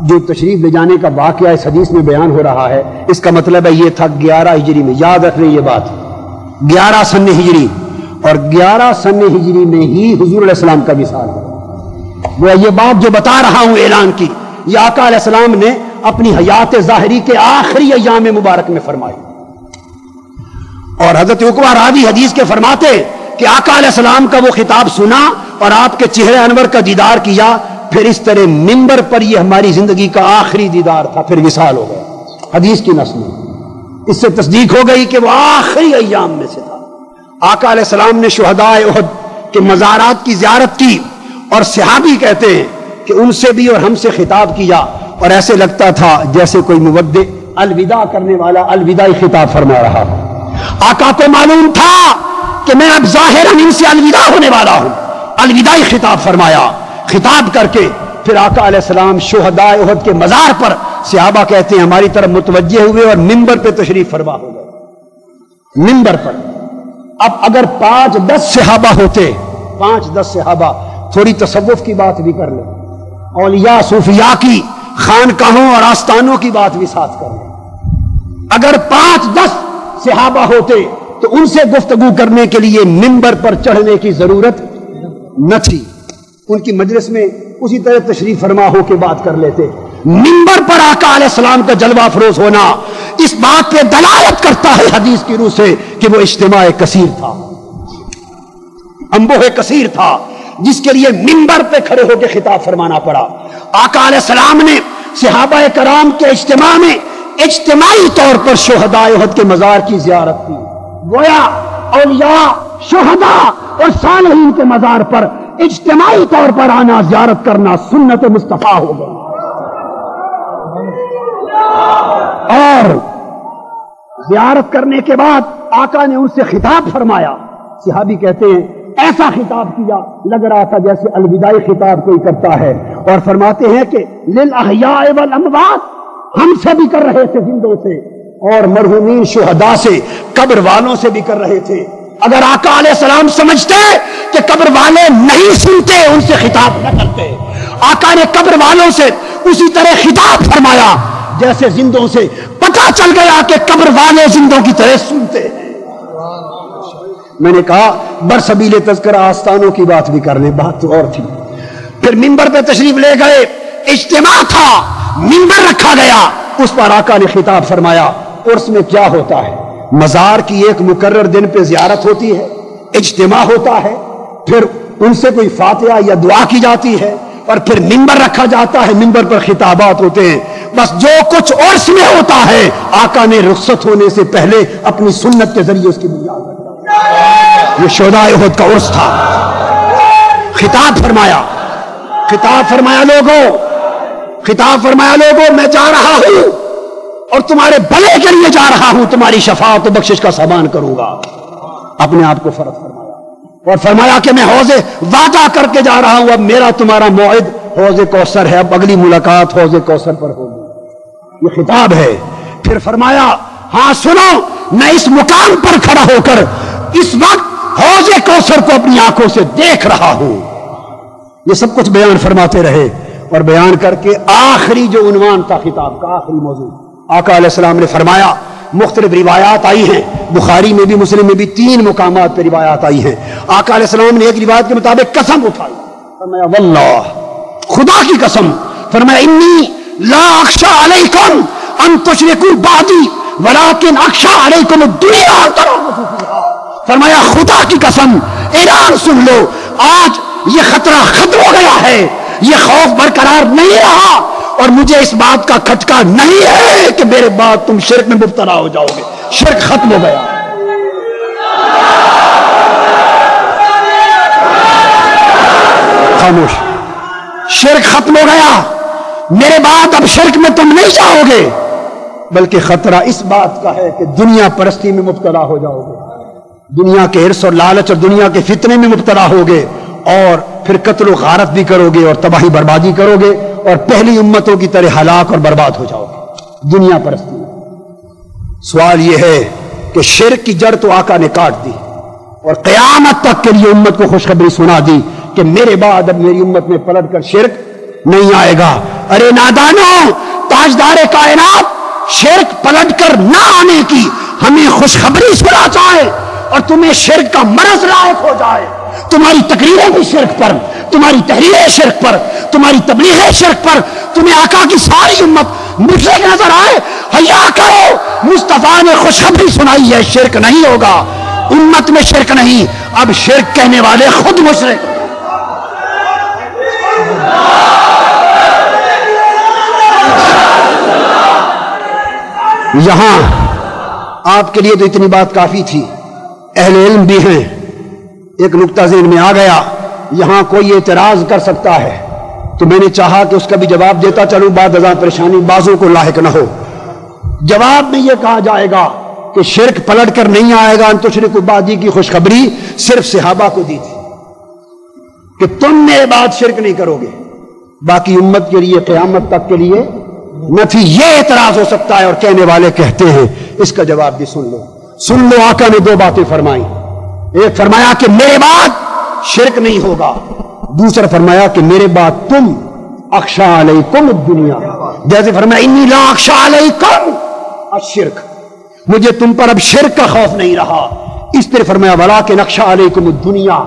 Speaker 2: جو تشریف لے جانے کا واقعہ اس حدیث میں بیان ہو رہا ہے، اس کا مطلب ہے یہ تھا 11 ہجری میں۔ یاد رکھ لیں یہ بات، 11 سن ہجری، اور 11 سن ہجری میں ہی حضور علیہ السلام کا وصال ہے۔ وہ یہ بات جو بتا رہا ہوں اعلان کی، یہ آقا علیہ السلام نے اپنی حیات ظاہری کے آخری ایام مبارک میں فرمائی۔ اور حضرت عقبہ راوی حدیث کے فرماتے کہ آقا علیہ السلام کا وہ خطاب سنا اور آپ کے چہرے انور کا دیدار کیا، پھر اس طرح منبر پر یہ ہماری زندگی کا آخری دیدار تھا، پھر وصال ہو گیا۔ حدیث کی نص میں اس سے تصدیق ہو گئی کہ وہ آخری ایام میں سے تھا۔ آقا علیہ السلام نے شہداء احد کے مزارات کی زیارت کی، اور صحابی کہتے ہیں کہ ان سے بھی اور ہم سے خطاب کیا، اور ایسے لگتا تھا جیسے کوئی مودع الوداع کرنے والا الوداعی خطاب فرما رہا ہو۔ آقا کو معلوم تھا کہ میں اب ظاہراً ان سے الوداع ہونے والا ہوں، الوداعی خطاب فرمایا۔ خطاب کر کے پھر آقا علیہ السلام شہداء احد کے مزار پر، صحابہ کہتے ہیں ہماری طرف متوجہ ہوئے اور منبر پہ تشریف فرما ہو گئے۔ منبر پر اب اگر 5-10 صحابہ ہوتے، 5-10 صحابہ، تھوڑی تصوف کی بات بھی کر لیں، اولیاء صوفیاء کی خانقاہوں اور آستانوں کی بات بھی ساتھ کر لیں، اگر 5-10 صحابہ ہوتے تو ان سے گفتگو کرنے کے لیے منبر پر چڑھنے کی ضرورت نہ تھی، ان کی مجلس میں اسی طرح تشریف فرما ہو کے بات کر لیتے۔ منبر پر آقا علیہ السلام کا جلوہ افروز ہونا اس بات پہ دلالت کرتا ہے حدیث کی روح سے کہ وہ اجتماع کثیر تھا، انبوہ کثیر تھا، جس کے لیے منبر پہ کھڑے ہو کے خطاب فرمانا پڑا۔ آقا علیہ السلام نے صحابہ کرام کے اجتماع میں اجتماعی طور پر شہداء احد کے مزار کی زیارت کی۔ گویا اولیاء، شہداء اور صالحین کے مزار پر اجتماعی طور پر آنا، زیارت کرنا سنت مصطفیٰ ہو گئی۔ اور زیارت کرنے کے بعد آقا نے ان سے خطاب فرمایا۔ صحابی کہتے ہیں ایسا خطاب کیا لگ رہا تھا جیسے الوداعی خطاب کوئی کرتا ہے، اور فرماتے ہیں کہ للاحیاء والاموات، ہم سے بھی کر رہے تھے، زندوں سے، اور مرحومین شہداء سے، قبر والوں سے بھی کر رہے تھے۔ اگر آقا علیہ السلام سمجھتے کہ قبر والے نہیں سنتے، ان سے خطاب نہ کرتے۔ آقا نے قبر والوں سے اسی طرح خطاب فرمایا جیسے زندوں سے، پتہ چل گیا کہ قبر والے زندوں کی طرح سنتے ہیں۔ میں نے کہا برسبیل تذکرہ آستانوں کی بات بھی کر لیں، بات تو اور تھی۔ پھر منبر پہ تشریف لے گئے، اجتماع تھا، منبر رکھا گیا، اس پر آقا نے خطاب فرمایا۔ عرس میں کیا ہوتا ہے؟ مزار کی ایک مقرر دن پہ زیارت ہوتی ہے، اجتماع ہوتا ہے، پھر ان سے کوئی فاتحہ یا دعا کی جاتی ہے، اور پھر منبر رکھا جاتا ہے، منبر پر خطابات ہوتے ہیں۔ بس جو کچھ عرس میں ہوتا ہے آقا نے رخصت ہونے سے پہلے اپنی سنت کے ذریعے اس کی بنیاد رکھا۔ یہ شہداء احد کا عرس تھا۔ خطاب فرمایا، خطاب فرمایا لوگوں، خطاب فرمایا لوگوں، میں جا رہا ہوں اور تمہارے بھلے کے لیے جا رہا ہوں، تمہاری شفاعت و بخشش کا سامان کروں گا۔ اپنے آپ کو فرض فرمایا اور فرمایا کہ میں حوض وعدہ کر کے جا رہا ہوں، اب میرا تمہارا موعد حوض کوثر ہے، اب اگلی ملاقات حوض کوثر پر ہوگی۔ یہ خطاب ہے۔ پھر فرمایا ہاں سنو، میں اس مقام پر کھڑا ہو کر اس وقت حوض کوثر کو اپنی آنکھوں سے دیکھ رہا ہوں۔ یہ سب کچھ بیان فرماتے رہے، اور بیان کر کے آخری جو عنوان تھا خطاب کا، آخری موضوع، آقا علیہ السلام نے فرمایا، مختلف روایات آئی ہیں، بخاری میں بھی مسلم میں بھی 3 مقامات پہ روایات آئی ہیں۔ آقا علیہ السلام نے ایک روایت کے مطابق قسم اٹھائی، فرمایا واللہ، خدا کی قسم، فرمایا انی لا اخشى علیکم ان تشرکوا بعدی ولکن اخشى علیکم الدنیا تربصوا فیہا۔ فرمایا خدا کی قسم، اعلان سن لو، آج یہ خطرہ ختم ہو گیا ہے، یہ خوف برقرار نہیں رہا، اور مجھے اس بات کا کھٹکا نہیں ہے کہ میرے بعد تم شرک میں مبتلا ہو جاؤ گے۔ شرک ختم ہو گیا۔ خاموش، شرک ختم ہو گیا، میرے بعد اب شرک میں تم نہیں جاؤ گے، بلکہ خطرہ اس بات کا ہے کہ دنیا پرستی میں مبتلا ہو جاؤ گے، دنیا کے حرص اور لالچ اور دنیا کے فتنے میں مبتلا ہوگے، اور پھر قتل و غارت بھی کرو گے اور تباہی بربادی کرو گے، اور پہلی امتوں کی طرح ہلاک اور برباد ہو جاؤ گے دنیا پرستی میں۔ سوال یہ ہے کہ شرک کی جڑ تو آقا نے کاٹ دی، اور قیامت تک کے لیے امت کو خوشخبری سنا دی کہ میرے بعد اب میری امت میں پلٹ کر شرک نہیں آئے گا۔ ارے نادانوں، تاجدار کائنات شرک پلٹ کر نہ آنے کی ہمیں خوشخبری سنا چاہے، اور تمہیں شرک کا مرض لاحق ہو جائے، تمہاری تقریریں بھی شرک پر، تمہاری تحریریں شرک پر، تمہاری تبلیغیں شرک پر، تمہیں آقا کی ساری امت مشرک نظر آئے حیا کرو، مصطفیٰ نے خوشخبری سنائی ہے شرک نہیں ہوگا، امت میں شرک نہیں، اب شرک کہنے والے خود مشرک۔ یہاں آپ کے لیے تو اتنی بات کافی تھی، اہل علم بھی ہیں، ایک نقطہ ذہن میں آ گیا، یہاں کوئی اعتراض کر سکتا ہے تو میں نے چاہا کہ اس کا بھی جواب دیتا چلوں، بعد ازاں پریشانی بازوں کو لاحق نہ ہو۔ جواب میں یہ کہا جائے گا کہ شرک پلٹ کر نہیں آئے گا، ان تشرکوا بعدی کی خوشخبری صرف صحابہ کو دی تھی کہ تم میرے بعد شرک نہیں کرو گے، باقی امت کے لیے قیامت تک کے لیے نہ تھی۔ یہ اعتراض ہو سکتا ہے اور کہنے والے کہتے ہیں، اس کا جواب بھی سن لو۔ آقا نے دو باتیں فرمائی، ایک فرمایا کہ میرے بعد شرک نہیں ہوگا، دوسرا فرمایا کہ میرے بعد تم اخشا علیکم الدنیا، جیسے فرمایا انی لا اخشا علیکم الشرک، مجھے تم پر اب شرک کا خوف نہیں رہا، اس طرح فرمایا ولکن اخشا علیکم الدنیا،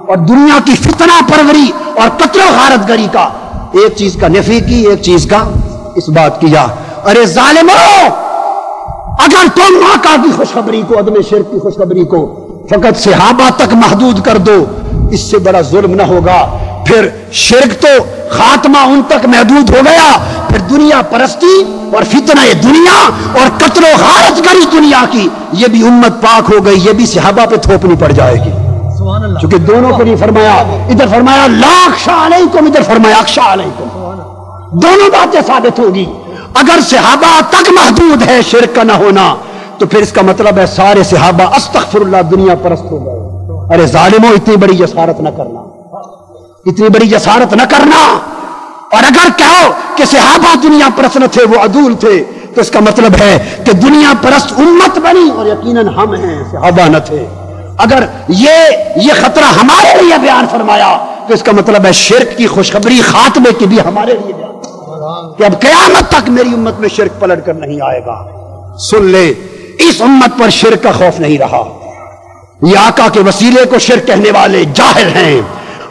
Speaker 2: اور دنیا کی فتنہ پروری اور قتل و غارت گری کا، ایک چیز کا نفی کی ایک چیز کا اس بات کیا۔ ارے ظالموں، اگر تم آقا کی خوشخبری کو، عدم شرک کی خوشخبری کو فقط صحابہ تک محدود کر دو، اس سے بڑا ظلم نہ ہوگا، پھر شرک تو خاتمہ ان تک محدود ہو گیا، پھر دنیا پرستی اور فتنہ دنیا اور قتل و غارت گری دنیا کی، یہ بھی امت پاک ہو گئی، یہ بھی صحابہ پہ تھوپنی پڑ جائے گی، چونکہ دونوں کو نہیں فرمایا، ادھر فرمایا لا اخشا علیکم، ادھر فرمایا اخشا علیکم، دونوں باتیں ثابت ہوگی۔ اگر صحابہ تک محدود ہے شرک کا نہ ہونا تو پھر اس کا مطلب ہے سارے صحابہ استغفر اللہ دنیا پرست ہو گئے۔ ارے ظالموں، اتنی بڑی جسارت نہ کرنا، اتنی بڑی جسارت نہ کرنا، اور اگر کہو کہ صحابہ دنیا پرست نہ تھے، وہ عدول تھے، تو اس کا مطلب ہے کہ دنیا پرست امت بنی اور یقیناً ہم ہیں، صحابہ نہ تھے۔ اگر یہ خطرہ ہمارے لیے بیان فرمایا تو اس کا مطلب ہے شرک کی خوشخبری خاتمے کی بھی ہمارے لیے بیان کہ اب قیامت تک میری امت میں شرک پلٹ کر نہیں آئے گا۔ سن لے، اس امت پر شرک کا خوف نہیں رہا، یہ آقا کے وسیلے کو شرک کہنے والے جاہل ہیں،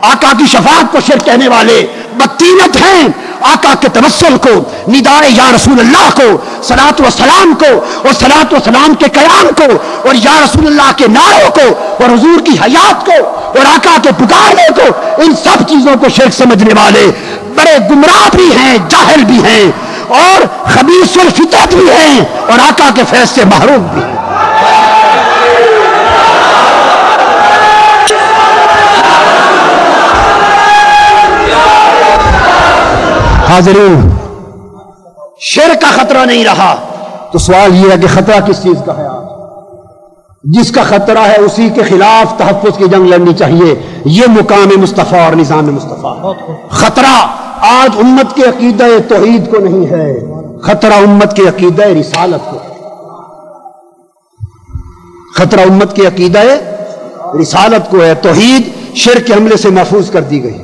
Speaker 2: آقا کی شفاعت کو شرک کہنے والے بدتینت ہیں، آقا کے توسل کو، ندائے یا رسول اللہ کو، صلاۃ و سلام کو اور صلاۃ و سلام کے قیام کو اور یا رسول اللہ کے نعروں کو اور حضور کی حیات کو اور آقا کے پکارنے کو، ان سب چیزوں کو شرک سمجھنے والے بڑے گمراہ بھی ہیں، جاہل بھی ہیں اور خبیث الفطرت بھی ہیں اور آقا کے فیض سے محروم بھی ہیں۔ حاضرین، شرک کا خطرہ نہیں رہا تو سوال یہ ہے کہ خطرہ کس چیز کا ہے؟ آج جس کا خطرہ ہے اسی کے خلاف تحفظ کی جنگ لڑنی چاہیے، یہ مقام مصطفیٰ اور نظام مصطفیٰ۔ خطرہ آج امت کے عقیدہ توحید کو نہیں ہے، خطرہ امت کے عقیدہ رسالت کو، خطرہ امت کے عقیدہ رسالت کو ہے۔ توحید شرک کے حملے سے محفوظ کر دی گئی،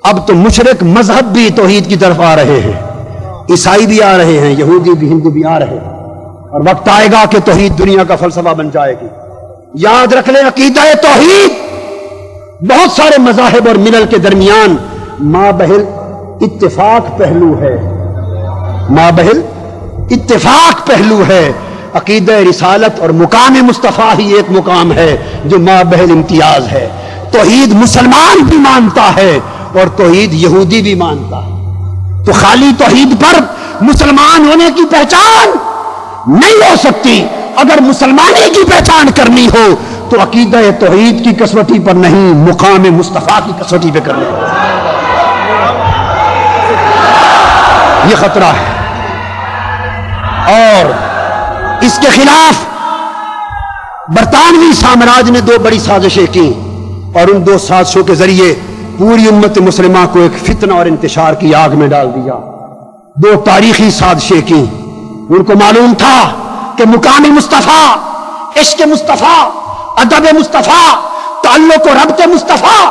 Speaker 2: اب تو مشرک مذہب بھی توحید کی طرف آ رہے ہیں، عیسائی بھی آ رہے ہیں، یہودی بھی، ہندو بھی آ رہے ہیں، اور وقت آئے گا کہ توحید دنیا کا فلسفہ بن جائے گی۔ یاد رکھ لیں، عقیدہ توحید بہت سارے مذاہب اور ملل کے درمیان مابہل اتفاق پہلو ہے، مابہل اتفاق پہلو ہے۔ عقیدہ رسالت اور مقام مصطفیٰ ہی ایک مقام ہے جو مابہل امتیاز ہے۔ توحید مسلمان بھی مانتا ہے اور توحید یہودی بھی مانتا ہے، تو خالی توحید پر مسلمان ہونے کی پہچان نہیں ہو سکتی۔ اگر مسلمانی کی پہچان کرنی ہو تو عقیدہ توحید کی کسوٹی پر نہیں، مقام مصطفیٰ کی کسوٹی پہ کرنی ہو۔ یہ خطرہ ہے، اور اس کے خلاف برطانوی سامراج نے دو بڑی سازشیں کی، اور ان دو سازشوں کے ذریعے پوری امت مسلمہ کو ایک فتنہ اور انتشار کی آگ میں ڈال دیا۔ دو تاریخی سازشیں کی، ان کو معلوم تھا کہ مقام مصطفیٰ، عشق مصطفیٰ، ادب مصطفیٰ، تعلق و ربط مصطفیٰ،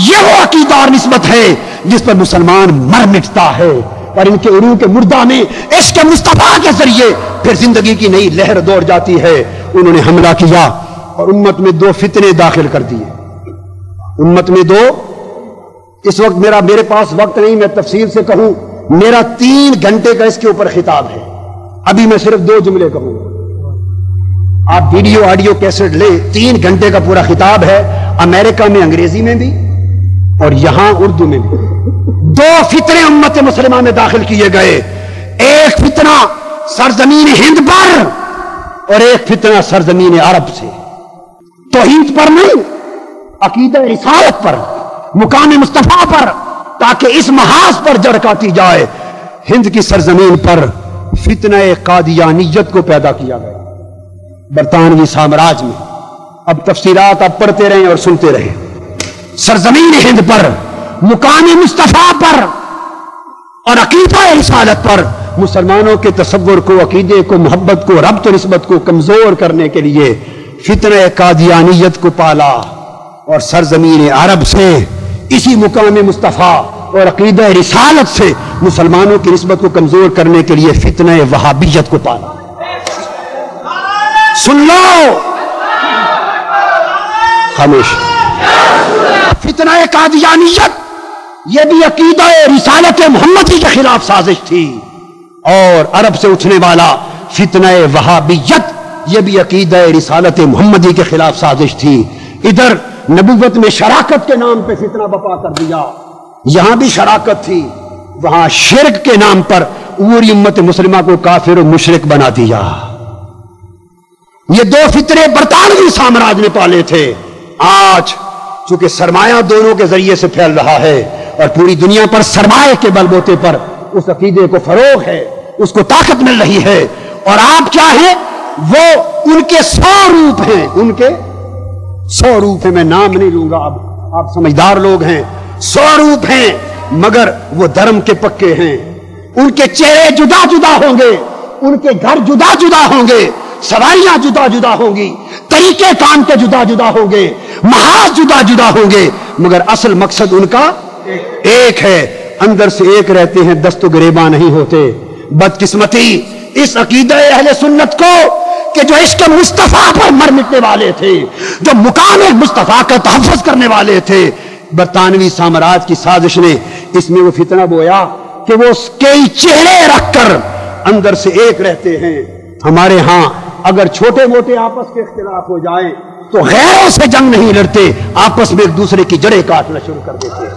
Speaker 2: یہ وہ عقیدہ اور نسبت ہے جس پر مسلمان مر مٹتا ہے، اور ان کے عروق مردہ میں عشق مصطفیٰ کے ذریعے پھر زندگی کی نئی لہر دوڑ جاتی ہے۔ انہوں نے حملہ کیا اور امت میں دو فتنے داخل کر دیے، امت میں دو۔ اس وقت میرے پاس وقت نہیں، میں تفصیل سے کہوں میرا 3 گھنٹے کا اس کے اوپر خطاب ہے. ابھی میں صرف 2 جملے کہوں گا. آپ ویڈیو آڈیو کیسٹ لیں. 3 گھنٹے کا پورا خطاب ہے. امریکہ میں انگریزی میں بھی اور یہاں اردو میں بھی. 2 فتنے امت مسلمہ میں داخل کیے گئے. ایک فتنہ سرزمین ہند پر اور ایک فتنہ سرزمین عرب سے. توحید پر نہیں، عقیدہ رسالت پر، مقام مصطفیٰ پر، تاکہ اس محاذ پر جڑ کاٹی جائے. ہند کی سرزمین پر فتنہ قادیانیت کو پیدا کیا گیا برطانوی سامراج میں. اب تفسیرات آپ پڑھتے رہیں اور سنتے رہیں. سرزمین ہند پر، مقام مصطفیٰ پر اور عقیدہ رسالت پر مسلمانوں کے تصور کو، عقیدے کو، محبت کو، ربط و نسبت کو کمزور کرنے کے لیے فتنہ قادیانیت کو پالا. اور سرزمین عرب سے اسی مقام مصطفیٰ اور عقیدہ رسالت سے مسلمانوں کی نسبت کو کمزور کرنے کے لیے فتنہ وہابیت کو پالا. سن لو خاموش. فتنہ قادیانیت یہ بھی عقیدہ رسالت محمدی کے خلاف سازش تھی. اور عرب سے اٹھنے والا فتنہ وہابیت یہ بھی عقیدہ رسالت محمدی کے خلاف سازش تھی. ادھر نبوت میں شراکت کے نام پہ فتنہ بپا کر دیا. یہاں بھی شراکت تھی، وہاں شرک کے نام پر پوری امت مسلمہ کو کافر و مشرک بنا دیا. یہ 2 فتنے برطانوی سامراج نے پالے تھے. آج چونکہ سرمایہ دونوں کے ذریعے سے پھیل رہا ہے اور پوری دنیا پر سرمایہ کے بل بوتے پر اس عقیدے کو فروغ ہے، اس کو طاقت مل رہی ہے. اور آپ کیا ہیں؟ وہ ان کے 100 روپ ہیں. ان کے 100 روپ ہیں. میں نام نہیں لوں گا، اب آپ سمجھدار لوگ ہیں. 100 روپ ہیں مگر وہ دھرم کے پکے ہیں. ان کے چہرے جدا جدا ہوں گے، ان کے گھر جدا جدا ہوں گے، سواریاں جدا جدا ہوں گی، طریقے کام کے جدا جدا ہوں گے، محاذ جدا جدا ہوں گے، مگر اصل مقصد ان کا ایک ہے. اندر سے ایک رہتے ہیں، دست و گریباں نہیں ہوتے. بدقسمتی اس عقیدہ اہل سنت کو کہ جو عشق مصطفیٰ پر مر مٹنے والے تھے، جو مقام مصطفیٰ کا تحفظ کرنے والے تھے، برطانوی سامراج کی سازش نے اس میں وہ فتنہ بویا کہ وہ کئی چہرے رکھ کر اندر سے ایک رہتے ہیں. ہمارے ہاں اگر چھوٹے موٹے آپس کے اختلاف ہو جائیں تو غیروں سے جنگ نہیں لڑتے، آپس میں ایک دوسرے کی جڑیں کاٹنا شروع کر دیتے ہیں.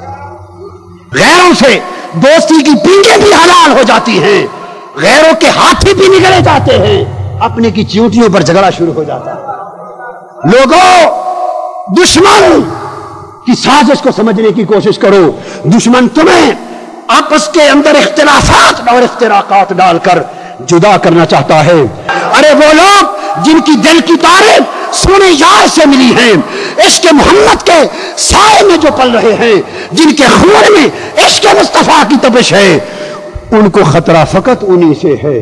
Speaker 2: غیروں سے دوستی کی پینگیں بھی حلال ہو جاتی ہیں، غیروں کے ہاتھی بھی نگلے جاتے ہیں، اپنے کی چیوٹیوں پر جھگڑا شروع ہو جاتا ہے. لوگوں، دشمن کی سازش کو سمجھنے کی کوشش کرو. دشمن تمہیں آپس کے اندر اختلافات اور افتراقات ڈال کر جدا کرنا چاہتا ہے. ارے وہ لوگ جن کی دل کی تعریف سونے یار سے ملی ہیں، عشق محمد کے سائے میں جو پل رہے ہیں، جن کے خون میں عشق مصطفیٰ کی تپش ہے، ان کو خطرہ فقط انہی سے ہے.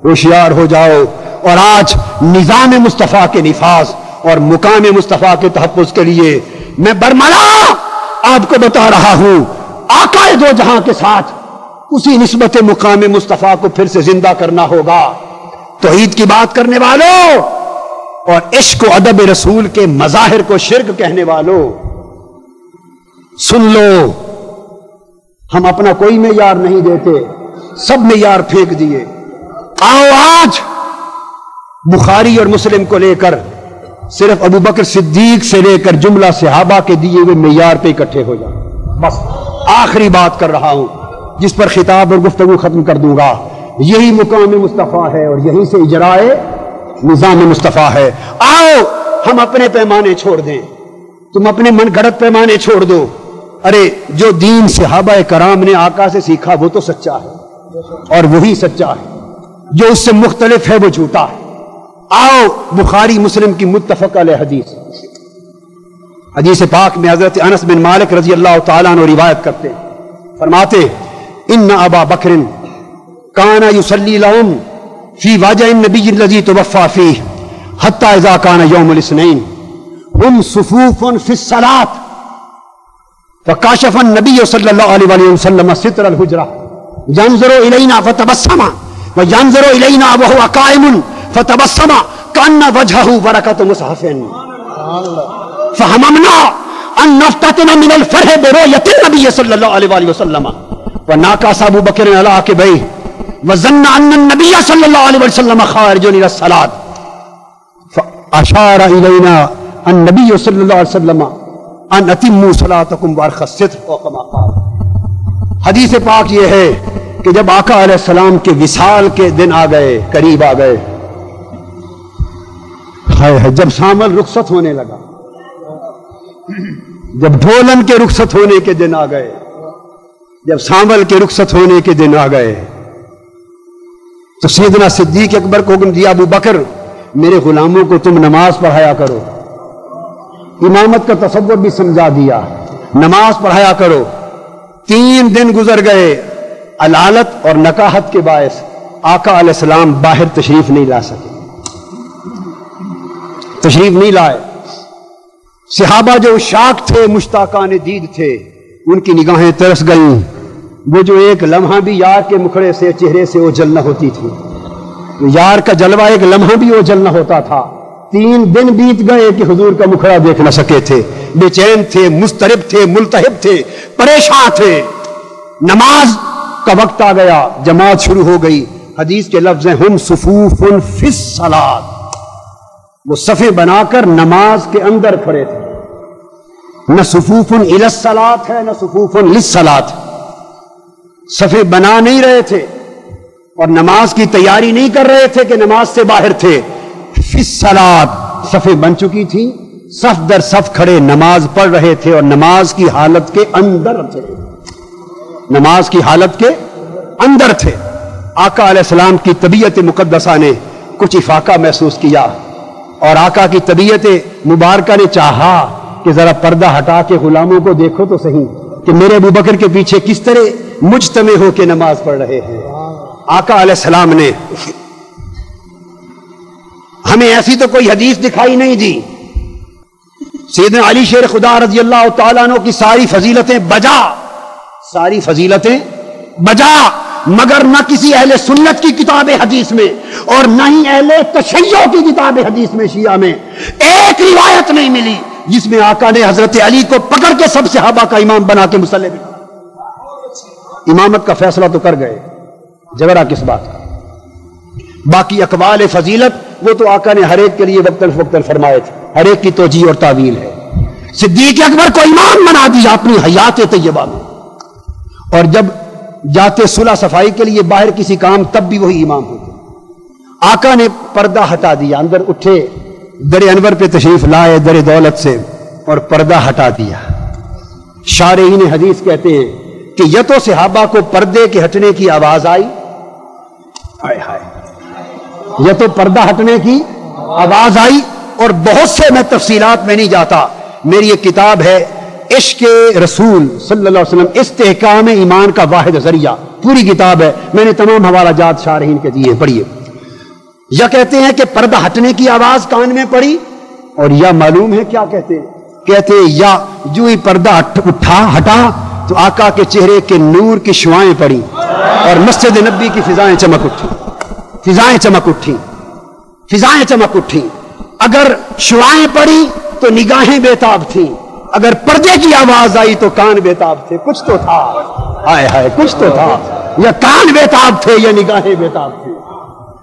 Speaker 2: ہوشیار ہو جاؤ. اور آج نظام مصطفیٰ کے نفاذ اور مقام مصطفیٰ کے تحفظ کے لیے میں برملا آپ کو بتا رہا ہوں، آقا دو جہاں کے ساتھ اسی نسبت مقام مصطفیٰ کو پھر سے زندہ کرنا ہوگا. توحید کی بات کرنے والوں اور عشق و ادب رسول کے مظاہر کو شرک کہنے والوں، سن لو، ہم اپنا کوئی معیار نہیں دیتے، سب معیار پھینک دیے. آؤ آج بخاری اور مسلم کو لے کر صرف ابو بکر صدیق سے لے کر جملہ صحابہ کے دیے ہوئے معیار پہ اکٹھے ہو جائیں. بس آخری بات کر رہا ہوں جس پر خطاب اور گفتگو ختم کر دوں گا. یہی مقام مصطفیٰ ہے اور یہیں سے اجرائے نظام مصطفیٰ ہے. آؤ ہم اپنے پیمانے چھوڑ دیں، تم اپنے من گھڑت پیمانے چھوڑ دو. ارے جو دین صحابہ کرام نے آقا سے سیکھا وہ تو سچا ہے اور وہی سچا ہے، جو اس سے مختلف ہے وہ جھوٹا ہے. آؤ بخاری مسلم کی متفق علیہ حدیث پاک میں حضرت انس بن مالک رضی اللہ تعالیٰ عنہ روایت کرتے ہیں، فرماتے ان ابا بکر کان یصلی لهم فی وجه النبی الذی توفى فیہ حتی اذا کان یوم الاثنین هم صفوف فی الصلاۃ فکاشف النبی صلی اللہ علیہ وسلم ستر الحجرہ ينظر الینا فتبسم وینظر الینا وهو قائم فتبسم کأن وجهه برکۃ مصحف فہممنا ان نفتتن من الفرح برؤیت النبی صلی اللہ علیہ وسلم وَنَاكَسَ أَبُو بَكْرٍ عَلَىٰ عَقِبَيْهِ وَظَنَّ أَنَّ النَّبِيَّ صلی اللہ علیہ وسلم خارج إلى الصلاة فأشار إلينا النبي صلی اللہ علیہ وسلم أن أتموا صلاتكم وأرخوا الستر وكما قال. حدیث پاک یہ ہے کہ جب آقا علیہ السلام کے وصال کے دن آ گئے، قریب آ گئے، جب شامل رخصت ہونے لگا، جب ڈھولن کے رخصت ہونے کے دن آ گئے، جب شامل کے رخصت ہونے کے دن آ گئے، تو سیدنا صدیق اکبر کو حکم دیا ابو بکر میرے غلاموں کو تم نماز پڑھایا کرو. امامت کا تصور بھی سمجھا دیا، نماز پڑھایا کرو. 3 دن گزر گئے، علالت اور نکاحت کے باعث آقا علیہ السلام باہر تشریف نہیں لا سکے، تشریف نہیں لائے. صحابہ جو شاک تھے، مشتاقان دید تھے، ان کی نگاہیں ترس گئیں. وہ جو ایک لمحہ بھی یار کے مکھڑے سے، چہرے سے اوجھل نہ ہوتی تھی، یار کا جلوہ ایک لمحہ بھی اوجھل نہ ہوتا تھا. 3 دن بیت گئے کہ حضور کا مکھڑا دیکھ نہ سکے تھے. بے چین تھے، مضطرب تھے، ملتہب تھے، پریشان تھے. نماز کا وقت آ گیا، جماعت شروع ہو گئی. حدیث کے لفظ ہیں ہم صفوف فی الصلاۃ، وہ صفیں بنا کر نماز کے اندر کھڑے تھے. نہ صفوف الی الصلاۃ ہے، نہ صفوف للصلاۃ. صفیں بنا نہیں رہے تھے اور نماز کی تیاری نہیں کر رہے تھے کہ نماز سے باہر تھے. فی الصلاۃ، صفیں بن چکی تھی، صف در صف کھڑے نماز پڑھ رہے تھے اور نماز کی حالت کے اندر تھے، نماز کی حالت کے اندر تھے. آقا علیہ السلام کی طبیعت مقدسہ نے کچھ افاقہ محسوس کیا اور آقا کی طبیعت مبارکہ نے چاہا کہ ذرا پردہ ہٹا کے غلاموں کو دیکھو تو صحیح کہ میرے ابو بکر کے پیچھے کس طرح مجتمع ہو کے نماز پڑھ رہے ہیں. آقا علیہ السلام نے ہمیں ایسی تو کوئی حدیث دکھائی نہیں دی. سیدنا علی شیر خدا رضی اللہ تعالیٰ عنہ کی ساری فضیلتیں بجا، ساری فضیلتیں بجا، مگر نہ کسی اہل سنت کی کتاب حدیث میں اور نہ ہی اہل تشیع کی کتاب حدیث میں، شیعہ میں ایک روایت نہیں ملی جس میں آقا نے حضرت علی کو پکڑ کے سب صحابہ کا امام بنا کے مصلی بھی. امامت کا فیصلہ تو کر گئے، جھگڑا کس بات کا؟ باقی اقوال فضیلت وہ تو آقا نے ہر ایک کے لیے وقتاً فوقتاً فرمائے تھے، ہر ایک کی توجیہ اور تعویل ہے. صدیق اکبر کو امام بنا دیا اپنی حیات طیبہ میں، اور جب جاتے صلح صفائی کے لیے باہر کسی کام تب بھی وہی امام ہوتے. آقا نے پردہ ہٹا دیا، اندر اٹھے، در انور پہ تشریف لائے در دولت سے اور پردہ ہٹا دیا. شارحین حدیث کہتے ہیں کہ یہ تو صحابہ کو پردے کے ہٹنے کی آواز آئی، ہائے ہائے، یہ تو پردہ ہٹنے کی آواز آئی. اور بہت سے میں تفصیلات میں نہیں جاتا، میری ایک کتاب ہے عشق رسول صلی اللہ علیہ وسلم استحکام ایمان کا واحد ذریعہ، پوری کتاب ہے، میں نے تمام حوالہ جات شارحین کے دیے، پڑھیے. یا کہتے ہیں کہ پردہ ہٹنے کی آواز کان میں پڑی، اور یا معلوم ہے کیا کہتے ہیں، کہتے ہیں یا جو ہی پردہ ہٹا تو آقا کے چہرے کے نور کی شعائیں پڑی اور مسجد نبی کی فضائیں چمک اٹھی، فضائیں چمک اٹھی، فضائیں چمک اٹھی. اگر شعائیں پڑی تو نگاہیں بیتاب تھیں، اگر پردے کی آواز آئی تو کان بیتاب تھے. کچھ تو تھا، ہائے ہائے، کچھ تو تھا، یا کان بیتاب تھے یا نگاہیں بیتاب تھے.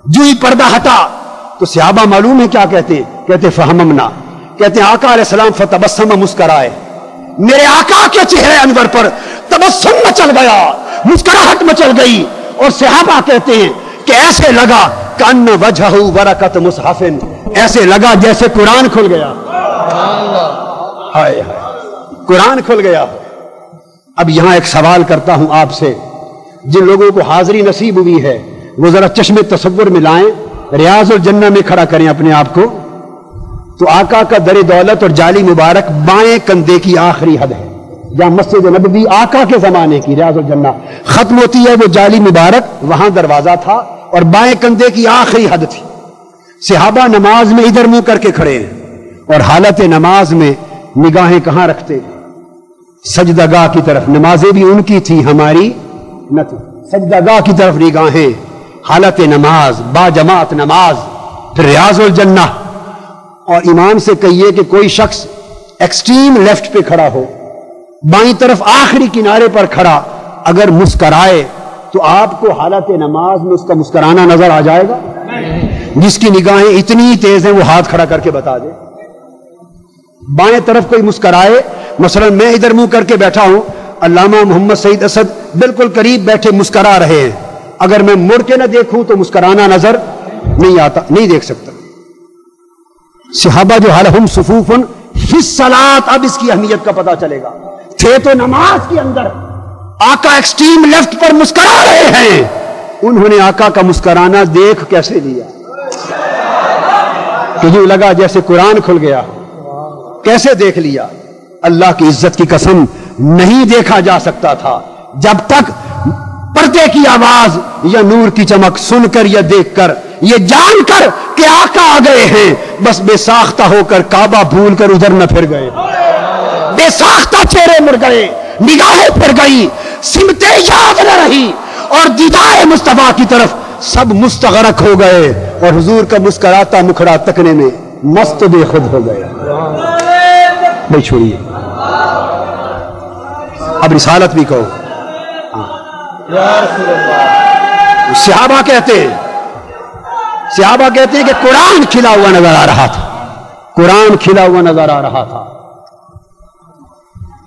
Speaker 2: جو ہی پردہ ہٹا تو صحابہ معلوم ہے کیا کہتے ہیں، کہتے فہممنا، کہتے ہیں آقا علیہ السلام فتبسم، مسکرائے. میرے آقا کے چہرے انور پر تبسم مچل گیا، مسکراہٹ مچل گئی. اور صحابہ کہتے ہیں کہ ایسے لگا کأن وجہہ ورقۃ مصحف، ایسے لگا جیسے قرآن کھل گیا، ہائے ہائے، قرآن کھل گیا. اب یہاں ایک سوال کرتا ہوں آپ سے، جن لوگوں کو حاضری نصیب ہوئی ہے وہ ذرا چشم تصور میں لائیں، ریاض الجنہ میں کھڑا کریں اپنے آپ کو. تو آقا کا در دولت اور جالی مبارک بائیں کندھے کی آخری حد ہے، جہاں مسجد نبوی آقا کے زمانے کی ریاض الجنہ ختم ہوتی ہے، وہ جالی مبارک وہاں دروازہ تھا اور بائیں کندھے کی آخری حد تھی. صحابہ نماز میں ادھر منہ کر کے کھڑے ہیں اور حالت نماز میں نگاہیں کہاں رکھتے؟ سجدہ گاہ کی طرف. نمازیں بھی ان کی تھی، ہماری نہ تھی. سجدہ گاہ کی طرف نگاہیں، حالت نماز، با جماعت نماز، پھر ریاض الجنہ. اور امام سے کہیے کہ کوئی شخص ایکسٹریم لیفٹ پہ کھڑا ہو، بائیں طرف آخری کنارے پر کھڑا، اگر مسکرائے تو آپ کو حالت نماز میں اس کا مسکرانا نظر آ جائے گا؟ جس کی نگاہیں اتنی تیز ہیں وہ ہاتھ کھڑا کر کے بتا دے. بائیں طرف کوئی مسکرائے، مثلا میں ادھر منہ کر کے بیٹھا ہوں، علامہ محمد سعید اسد بالکل قریب بیٹھے مسکرا رہے ہیں، اگر میں مڑ کے نہ دیکھوں تو مسکرانا نظر نہیں آتا، نہیں دیکھ سکتا. صحابہ جو حالہم صفوفن فی الصلاۃ، اب اس کی اہمیت کا پتہ چلے گا. تھے تو نماز کے اندر، آقا ایکسٹریم لیفٹ پر مسکرا رہے ہیں، انہوں نے آقا کا مسکرانا دیکھ کیسے لیا کہ یوں لگا جیسے قرآن کھل گیا. کیسے دیکھ لیا؟ اللہ کی عزت کی قسم نہیں دیکھا جا سکتا تھا جب تک پردے کی آواز یا نور کی چمک سن کر یا دیکھ کر، یہ جان کر کہ آقا آ گئے ہیں، بس بے ساختہ ہو کر کعبہ بھول کر ادھر نہ پھر گئے. بے ساختہ چہرے مڑ گئے، نگاہیں پھر گئی، سمتیں یاد نہ رہی، اور دیدار مصطفیٰ کی طرف سب مستغرق ہو گئے، اور حضور کا مسکراتا مکھڑا تکنے میں مست بے خود ہو گئے. بھائی چھوڑیے، اب رسالت بھی کہو. صحابہ کہتے ہیں کہ قرآن کھلا ہوا نظر آ رہا تھا، قرآن کھلا ہوا نظر آ رہا تھا.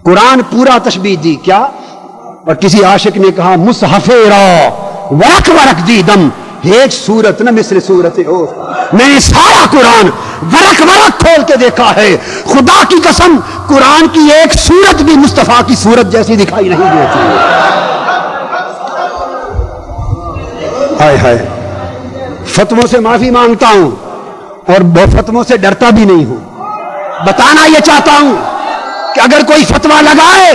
Speaker 2: قرآن پورا تشبیہ دی کیا؟ اور کسی عاشق نے کہا مصحف را ورق ورق دی دم، ایک سورت نہ مثل سورت ہو. میں نے سارا قرآن ورق ورق کھول کے دیکھا ہے، خدا کی قسم قرآن کی ایک سورت بھی مصطفیٰ کی سورت جیسی دکھائی نہیں دیتی. ہائے ہائے، فتووں سے معافی مانگتا ہوں اور فتووں سے ڈرتا بھی نہیں ہوں. بتانا یہ چاہتا ہوں کہ اگر کوئی فتویٰ لگائے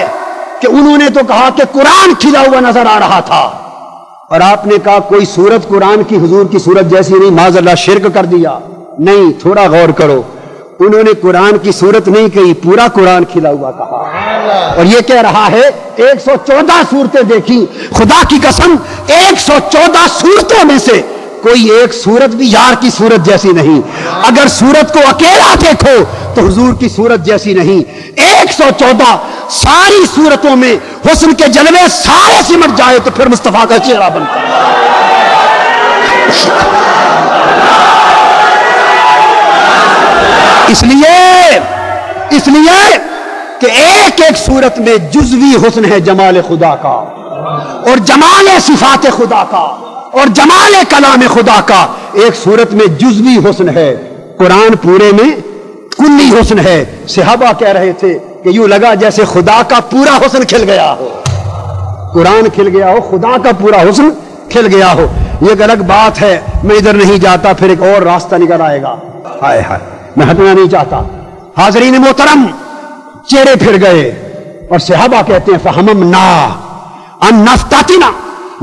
Speaker 2: کہ انہوں نے تو کہا کہ قرآن کھلا ہوا نظر آ رہا تھا، اور آپ نے کہا کوئی صورت قرآن کی حضور کی صورت جیسی نہیں، معاذ اللہ شرک کر دیا. نہیں، تھوڑا غور کرو، انہوں نے قرآن کی صورت نہیں کہی، پورا قرآن کھلا ہوا کہا. اور یہ کہہ رہا ہے 114 صورتیں دیکھی، خدا کی قسم 114 صورتوں میں سے کوئی ایک صورت بھی یار کی صورت جیسی نہیں. اگر صورت کو اکیلا دیکھو تو حضور کی صورت جیسی نہیں. 114 ساری صورتوں میں حسن کے جلوے سارے سمٹ جائے تو پھر مصطفیٰ کا چہرہ بنتا ہے. اس لیے کہ ایک ایک صورت میں جزوی حسن ہے جمال خدا کا، اور جمال صفات خدا کا، اور جمال کلام خدا کا. ایک صورت میں جزوی حسن ہے، قرآن پورے میں کلی حسن ہے. صحابہ کہہ رہے تھے کہ یوں لگا جیسے خدا کا پورا حسن کھل گیا ہو، قرآن کھل گیا ہو، خدا کا پورا حسن کھل گیا ہو. یہ ایک الگ بات ہے، میں ادھر نہیں جاتا پھر ایک اور راستہ نکل آئے گا. ہائے ہائے، میں ہٹنا نہیں چاہتا. حاضرین محترم، چہرے پھر گئے، اور صحابہ کہتے ہیں فہممنا ان نفتتنا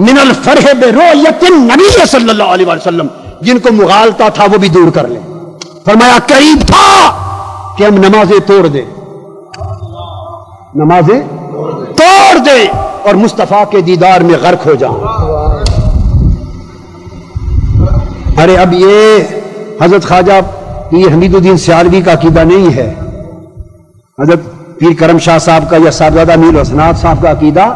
Speaker 2: من الفرح برؤیت النبی صلی اللہ علیہ وسلم، جن کو مغالطہ تھا وہ بھی دور کر لیں. فرمایا قریب تھا کہ ہم نمازیں توڑ دیں، نمازیں توڑ دیں اور مصطفیٰ کے دیدار میں غرق ہو جائیں. ارے اب یہ حضرت خواجہ پیر حمید الدین سیالوی کا عقیدہ نہیں ہے، حضرت پیر کرم شاہ صاحب کا یا صاحبزادہ میر حسنات صاحب کا عقیدہ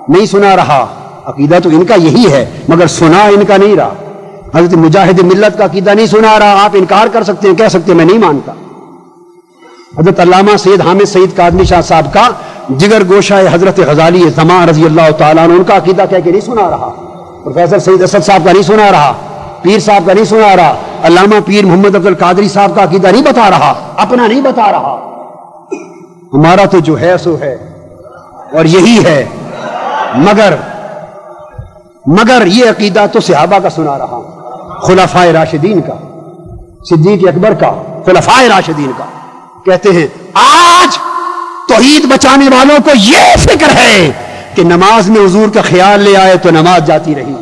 Speaker 2: نہیں سنا رہا. عقیدہ تو ان کا یہی ہے مگر سنا ان کا نہیں رہا. حضرت مجاہد ملت کا عقیدہ نہیں سنا رہا. آپ انکار کر سکتے ہیں، کہہ سکتے ہیں میں نہیں مانتا. حضرت علامہ سید حامد سعید کاظمی شاہ صاحب کا جگر گوشہ حضرت غزالی زمان رضی اللہ تعالیٰ عنہ، ان کا عقیدہ کہہ کے نہیں سنا رہا. پروفیسر سید اسد صاحب کا نہیں سنا رہا، پیر صاحب کا نہیں سنا رہا، علامہ پیر محمد عبد القادری صاحب کا عقیدہ نہیں بتا رہا، اپنا نہیں بتا رہا. ہمارا تو جو ہے سو ہے اور یہی ہے، مگر یہ عقیدہ تو صحابہ کا سنا رہا ہوں، خلفائے راشدین کا، صدیق اکبر کا، خلفائے راشدین کا. کہتے ہیں آج توحید بچانے والوں کو یہ فکر ہے کہ نماز میں حضور کا خیال لے آئے تو نماز جاتی رہی.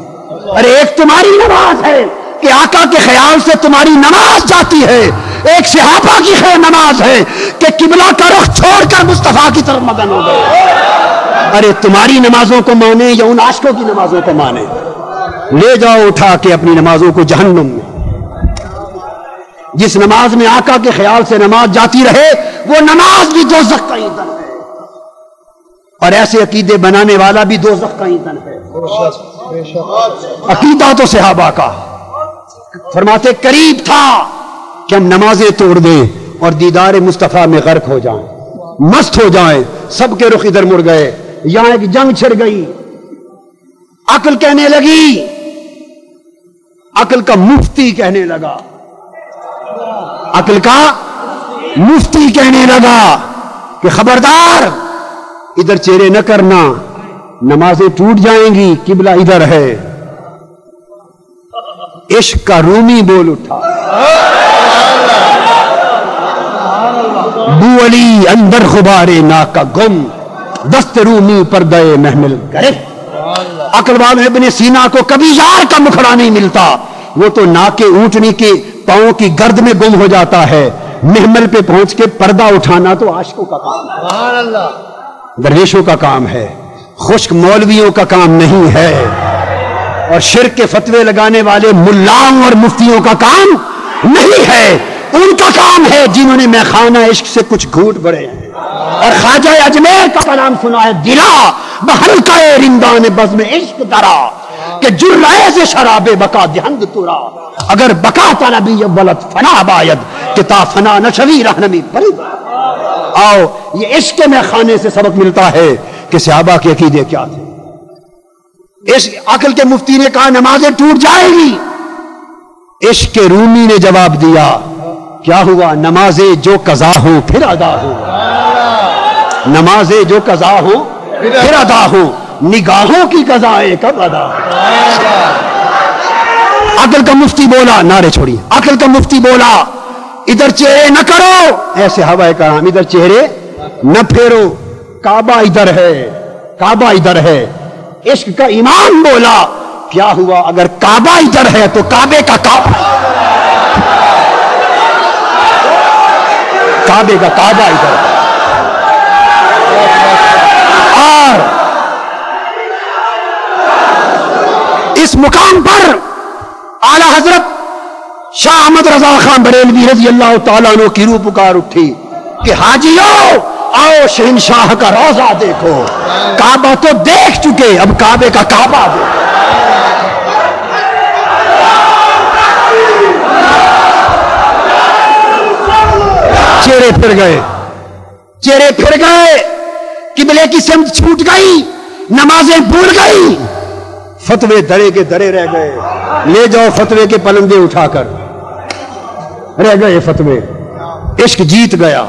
Speaker 2: ارے ایک تمہاری نماز ہے کہ آقا کے خیال سے تمہاری نماز جاتی ہے، ایک صحابہ کی خیر نماز ہے کہ قبلہ کا رخ چھوڑ کر مصطفیٰ کی طرف مگن ہو گئے. ارے تمہاری نمازوں کو مانے یا ان عاشقوں کی نمازوں کو مانے، لے جاؤ اٹھا کے اپنی نمازوں کو جہنم میں. جس نماز میں آقا کے خیال سے نماز جاتی رہے وہ نماز بھی دوزخ کا ایندھن ہے. اور ایسے عقیدے بنانے والا بھی دوزخ کا ایندھن ہے. عقیدہ تو صحابہ کا. فرماتے قریب تھا کہ ہم نمازیں توڑ دیں اور دیدار مصطفیٰ میں غرق ہو جائیں, مست ہو جائیں. سب کے رخ ادھر مڑ گئے. یہاں ایک جنگ چھڑ گئی. عقل کہنے لگی, عقل کا مفتی کہنے لگا, عقل کا مفتی کہنے لگا کہ خبردار ادھر چہرے نہ کرنا, نمازیں ٹوٹ جائیں گی, قبلہ ادھر ہے. عشق کا رومی بول اٹھا, بو علی اندر غبارے ناک کا گم, دست رومی پردے محمل کرے. عقل والوں ابن سینا کو کبھی یار کا مکھڑا نہیں ملتا, وہ تو ناک کے اونٹنی کے پاؤں کی گرد میں گم ہو جاتا ہے. محمل پہ پہنچ کے پردہ اٹھانا تو عاشقوں کا کام ہے, درویشوں کا کام ہے, خشک مولویوں کا کام نہیں ہے. اور شرک کے فتوے لگانے والے ملاؤں اور مفتیوں کا کام نہیں ہے. ان کا کام ہے جنہوں نے میخانہ عشق سے کچھ گھونٹ بڑے ہیں. اور خواجہ اجمیر کا کلام سنا ہے, دلا بحلقہ رندان بزم عشق درا کہ جرعے سے شراب بقا دہند تورا. اگر بقا طلبی ولد فنا باید کہ تا فنا نشوی رہنمی پری. آؤ یہ عشق میں خانے سے سبق ملتا ہے کہ صحابہ کے عقیدے کیا تھے. عشق عقل کے مفتی نے کہا نمازیں ٹوٹ جائیں گی. عشق کے رومی نے جواب دیا, کیا ہوا, نمازیں جو قضا ہوں پھر ادا ہوں, نمازیں جو قضا ہوں پھر ادا ہوں, نگاہوں کی قضائیں کب ادا ہوں. عقل کا مفتی بولا, نعرے چھوڑیے, عقل کا مفتی بولا ادھر چہرے نہ کرو, ایسے ہوائے کرام, ادھر چہرے نہ پھیرو, کعبہ ادھر ہے, کعبہ ادھر ہے. عشق کا امام بولا, کیا ہوا اگر کعبہ ادھر ہے تو کعبے کا کعبہ, کعبے کا کعبہ ادھر ہے. اور اس مقام پر اعلی حضرت شاہ احمد رضا خان بریلوی رضی اللہ تعالیٰ عنہ کی روح پکار اٹھی کہ حاجیو آؤ شہنشاہ کا روضہ دیکھو. کعبہ تو دیکھ چکے, اب کعبے کا کعبہ دیکھو. چہرے پھر گئے, چہرے پھر گئے, قبلے کی سمت چھوٹ گئی, نمازیں بھول گئی, فتوے درے کے درے رہ گئے. لے جاؤ فتوے کے پلندے اٹھا کر, رہ گئے فتوے. عشق جیت گیا.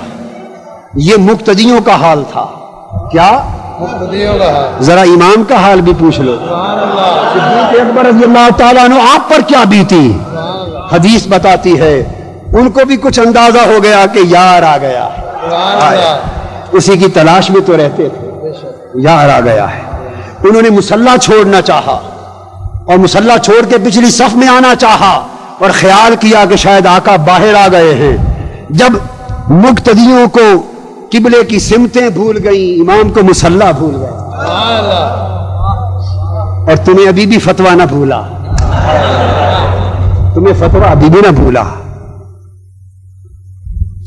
Speaker 2: یہ مقتدیوں کا حال تھا. کیا مقتدیوں کا حال؟ ذرا امام کا حال بھی پوچھ لو. صدیق اکبر رضی اللہ تعالیٰ عنہ آپ پر کیا بیتی, حدیث بتاتی ہے ان کو بھی کچھ اندازہ ہو گیا کہ یار آ گیا, اسی کی تلاش میں تو رہتے تھے, یار آ گیا ہے. انہوں نے مصلی چھوڑنا چاہا اور مصلی چھوڑ کے پچھلی صف میں آنا چاہا اور خیال کیا کہ شاید آقا باہر آ گئے ہیں. جب مقتدیوں کو قبلے کی سمتیں بھول گئیں, امام کو مصلی بھول گئے. اور تمہیں ابھی بھی فتویٰ نہ بھولا, تمہیں فتویٰ ابھی بھی نہ بھولا.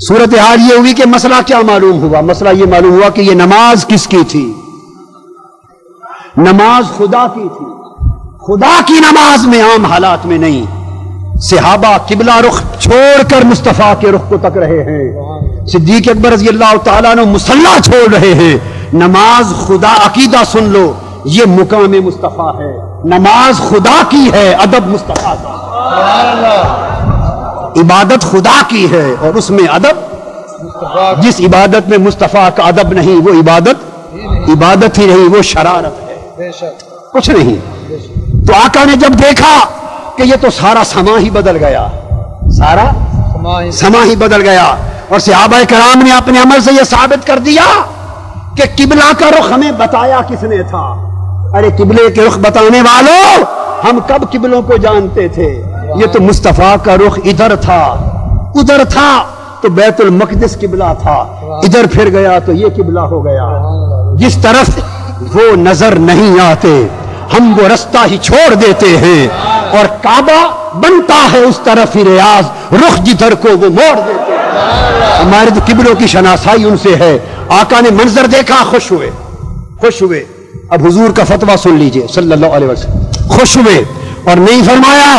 Speaker 2: صورتحال یہ ہوئی کہ مسئلہ کیا معلوم ہوا, مسئلہ یہ معلوم ہوا کہ یہ نماز کس کی تھی, نماز خدا کی تھی. خدا کی نماز میں عام حالات میں نہیں. صحابہ قبلہ رخ چھوڑ کر مصطفیٰ کے رخ کو تک رہے ہیں. صدیق اکبر رضی اللہ تعالیٰ عنہ مصلی چھوڑ رہے ہیں. نماز خدا, عقیدہ سن لو, یہ مقام مصطفیٰ ہے. نماز خدا کی ہے, ادب مصطفیٰ کا. عبادت خدا کی ہے اور اس میں ادب, جس عبادت میں مصطفیٰ کا ادب نہیں وہ عبادت ہی نہیں, وہ شرارت ہے, کچھ نہیں. تو آقا نے جب دیکھا کہ یہ تو سارا سما ہی بدل گیا, سارا سما ہی بدل گیا, اور صحابہ کرام نے اپنے عمل سے یہ ثابت کر دیا کہ قبلہ کا رخ ہمیں بتایا کس نے تھا. ارے قبلے کے رخ بتانے والوں, ہم کب قبلوں کو جانتے تھے؟ یہ تو مصطفیٰ کا رخ ادھر تھا, ادھر تھا تو بیت المقدس قبلہ تھا, ادھر پھر گیا تو یہ قبلہ ہو گیا. جس طرف وہ نظر نہیں آتے ہم وہ رستہ ہی چھوڑ دیتے ہیں, اور کعبہ بنتا ہے اس طرف ہی ریاض, رخ جدھر کو وہ موڑ دیتے ہیں. ہمارے تو قبلوں کی شناسائی ان سے ہے. آقا نے منظر دیکھا خوش ہوئے, خوش ہوئے. اب حضور کا فتویٰ سن لیجئے صلی اللہ علیہ وسلم. خوش ہوئے اور نہیں فرمایا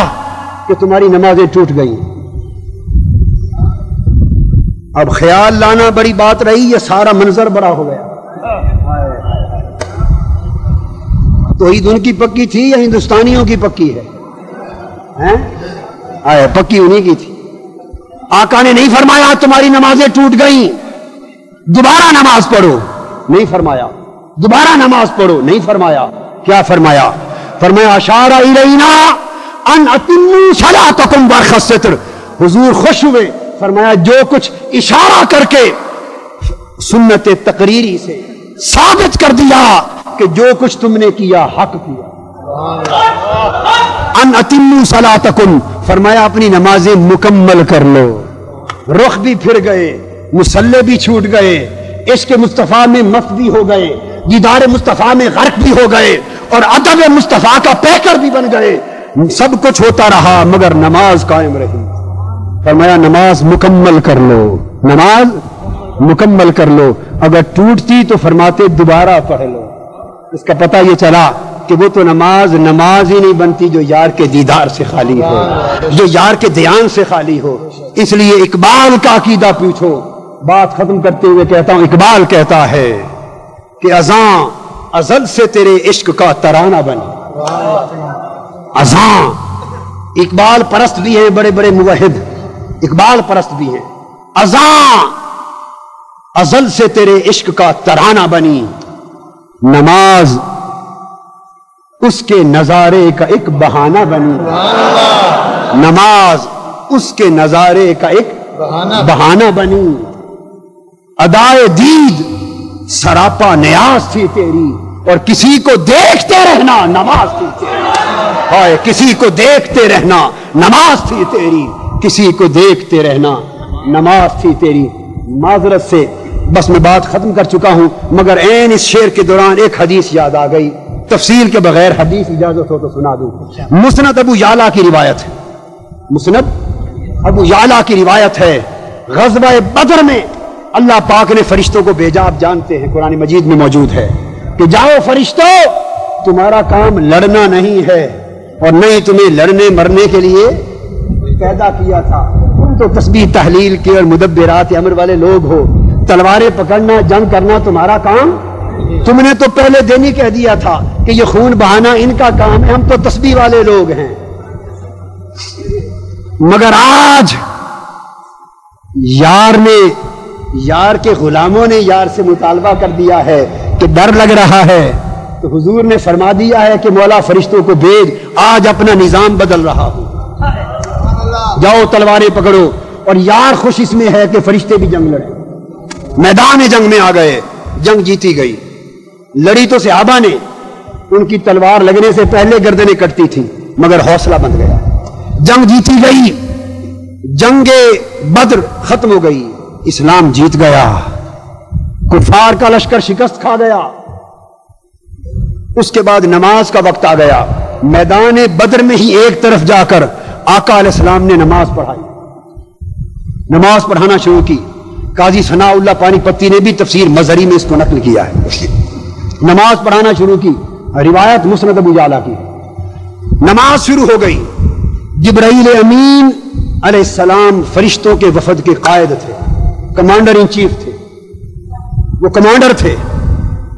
Speaker 2: کہ تمہاری نمازیں ٹوٹ گئی. اب خیال لانا بڑی بات رہی، یہ سارا منظر بڑا ہو گیا. توحید ان کی پکی تھی یا ہندوستانیوں کی پکی ہے؟ پکی انہی کی تھی. آقا نے نہیں فرمایا تمہاری نمازیں ٹوٹ گئیں، دوبارہ نماز پڑھو، نہیں فرمایا. دوبارہ نماز پڑھو، نہیں فرمایا. کیا فرمایا؟ فرمایا اشار الینا ان اتموا صلاتکم برخ الستر. حضور خوش ہوئے، فرمایا جو کچھ اشارہ کر کے سنت تقریری سے ثابت کر دیا کہ جو کچھ تم نے کیا حق کیا. ان اتموا صلاتکم، فرمایا اپنی نمازیں مکمل کر لو. رخ بھی پھر گئے، مصلے بھی چھوٹ گئے، عشق مصطفیٰ میں مست بھی ہو گئے، دیدار مصطفیٰ میں غرق بھی ہو گئے، اور ادب مصطفیٰ کا پیکر بھی بن گئے. سب کچھ ہوتا رہا مگر نماز قائم رہی. فرمایا نماز مکمل کر لو، نماز مکمل کر لو. اگر ٹوٹتی تو فرماتے دوبارہ پڑھ لو. اس کا پتہ یہ چلا کہ وہ تو نماز ہی نہیں بنتی جو یار کے دیدار سے خالی ہو، جو یار کے دھیان سے خالی ہو. اس لیے اقبال کا عقیدہ پوچھو. بات ختم کرتے ہوئے کہتا ہوں، اقبال کہتا ہے کہ اذاں ازل سے تیرے عشق کا ترانہ بنی. اذاں، اقبال پرست بھی ہیں بڑے بڑے موحد، اقبال پرست بھی ہیں. اذاں ازل سے تیرے عشق کا ترانہ بنی، نماز اس کے نظارے کا ایک بہانہ بنی. نماز اس کے نظارے کا ایک بہانہ بنی. ادائے دید سراپا نیاز تھی تیری، اور کسی کو دیکھتے رہنا نماز تھی تیری. ہائے کسی کو دیکھتے رہنا نماز تھی تیری، کسی کو دیکھتے رہنا نماز تھی تیری. معذرت سے بس میں بات ختم کر چکا ہوں، مگر عین اس شعر کے دوران ایک حدیث یاد آ گئی. تفصیل کے بغیر حدیث اجازت ہو تو سنا دوں. مسند ابو یعلا کی روایت ہے، مسند ابو یعلا کی روایت ہے. غزوہ بدر میں اللہ پاک نے فرشتوں کو بھیجا، آپ جانتے ہیں قرآن مجید میں موجود ہے کہ جاؤ فرشتوں، تمہارا کام لڑنا نہیں ہے اور نہ ہی تمہیں لڑنے مرنے کے لیے پیدا کیا تھا. تم تو تسبیح تحلیل کے اور مدبرات امر والے لوگ ہو. تلواریں پکڑنا جنگ کرنا تمہارا کام، تم نے تو پہلے دن ہی کہہ دیا تھا کہ یہ خون بہانا ان کا کام ہے، ہم تو تسبیح والے لوگ ہیں. مگر آج یار کے غلاموں نے یار سے مطالبہ کر دیا ہے کہ ڈر لگ رہا ہے، تو حضور نے فرما دیا ہے کہ مولا فرشتوں کو بھیج، آج اپنا نظام بدل رہا ہوں. جاؤ تلواریں پکڑو. اور یار خوش اس میں ہے کہ فرشتے بھی جنگ لڑیں. میدان جنگ میں آ گئے، جنگ جیتی گئی. لڑی تو صحابہ نے، ان کی تلوار لگنے سے پہلے گردنیں کٹتی تھی، مگر حوصلہ بن گیا. جنگ جیتی گئی، جنگ بدر ختم ہو گئی، اسلام جیت گیا، کفار کا لشکر شکست کھا گیا. اس کے بعد نماز کا وقت آ گیا. میدان بدر میں ہی ایک طرف جا کر آقا علیہ السلام نے نماز پڑھائی، نماز پڑھانا شروع کی. قاضی ثناء اللہ پانی پتی نے بھی تفسیر مظہری میں اس کو نقل کیا ہے. نماز پڑھانا شروع کی، روایت مسند ابو یعلا کی. نماز شروع ہو گئی. جبرائیل امین علیہ السلام فرشتوں کے وفد کے قائد تھے، کمانڈر ان چیف تھے، وہ کمانڈر تھے.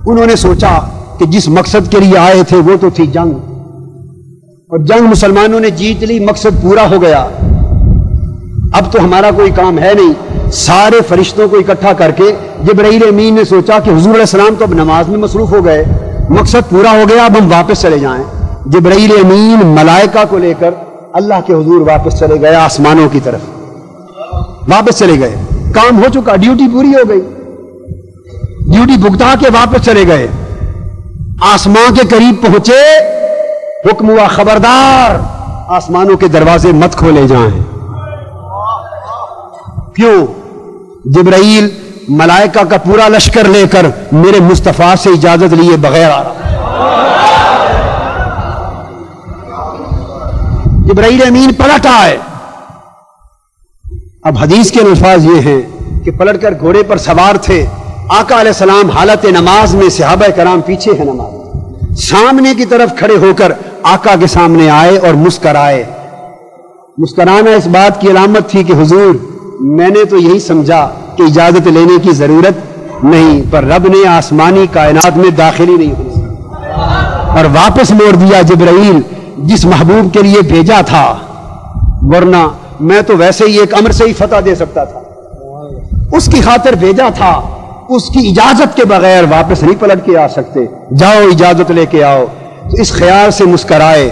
Speaker 2: انہوں نے سوچا کہ جس مقصد کے لیے آئے تھے وہ تو تھی جنگ، اور جنگ مسلمانوں نے جیت لی، مقصد پورا ہو گیا. اب تو ہمارا کوئی کام ہے نہیں. سارے فرشتوں کو اکٹھا کر کے جبرائیل امین نے سوچا کہ حضور علیہ السلام تو اب نماز میں مصروف ہو گئے، مقصد پورا ہو گیا، اب ہم واپس چلے جائیں. جبرائیل امین ملائکہ کو لے کر اللہ کے حضور واپس چلے گئے، آسمانوں کی طرف واپس چلے گئے. کام ہو چکا، ڈیوٹی پوری ہو گئی، ڈیوٹی بھگتا کے واپس چلے گئے. آسمان کے قریب پہنچے، حکم ہوا خبردار آسمانوں کے دروازے مت کھولے جائیں. کیوں؟ جبرائیل ملائکہ کا پورا لشکر لے کر میرے مصطفیٰ سے اجازت لیے بغیر آ رہا. جبرائیل امین پلٹ آئے. اب حدیث کے الفاظ یہ ہیں کہ پلٹ کر گھوڑے پر سوار تھے آقا علیہ السلام حالت نماز میں، صحابہ کرام پیچھے ہیں نماز میں، سامنے کی طرف کھڑے ہو کر آقا کے سامنے آئے اور مسکرائے۔ مسکرانا اس بات کی علامت تھی کہ حضور میں نے تو یہی سمجھا کہ اجازت لینے کی ضرورت نہیں، پر رب نے آسمانی کائنات میں داخلی نہیں ہونا اور واپس موڑ دیا جبرائیل جس محبوب کے لیے بھیجا تھا، ورنہ میں تو ویسے ہی ایک امر سے ہی فتح دے سکتا تھا، اس کی خاطر بھیجا تھا، اس کی اجازت کے بغیر واپس نہیں پلٹ کے آ سکتے، جاؤ اجازت لے کے آؤ۔ تو اس خیال سے مسکرائے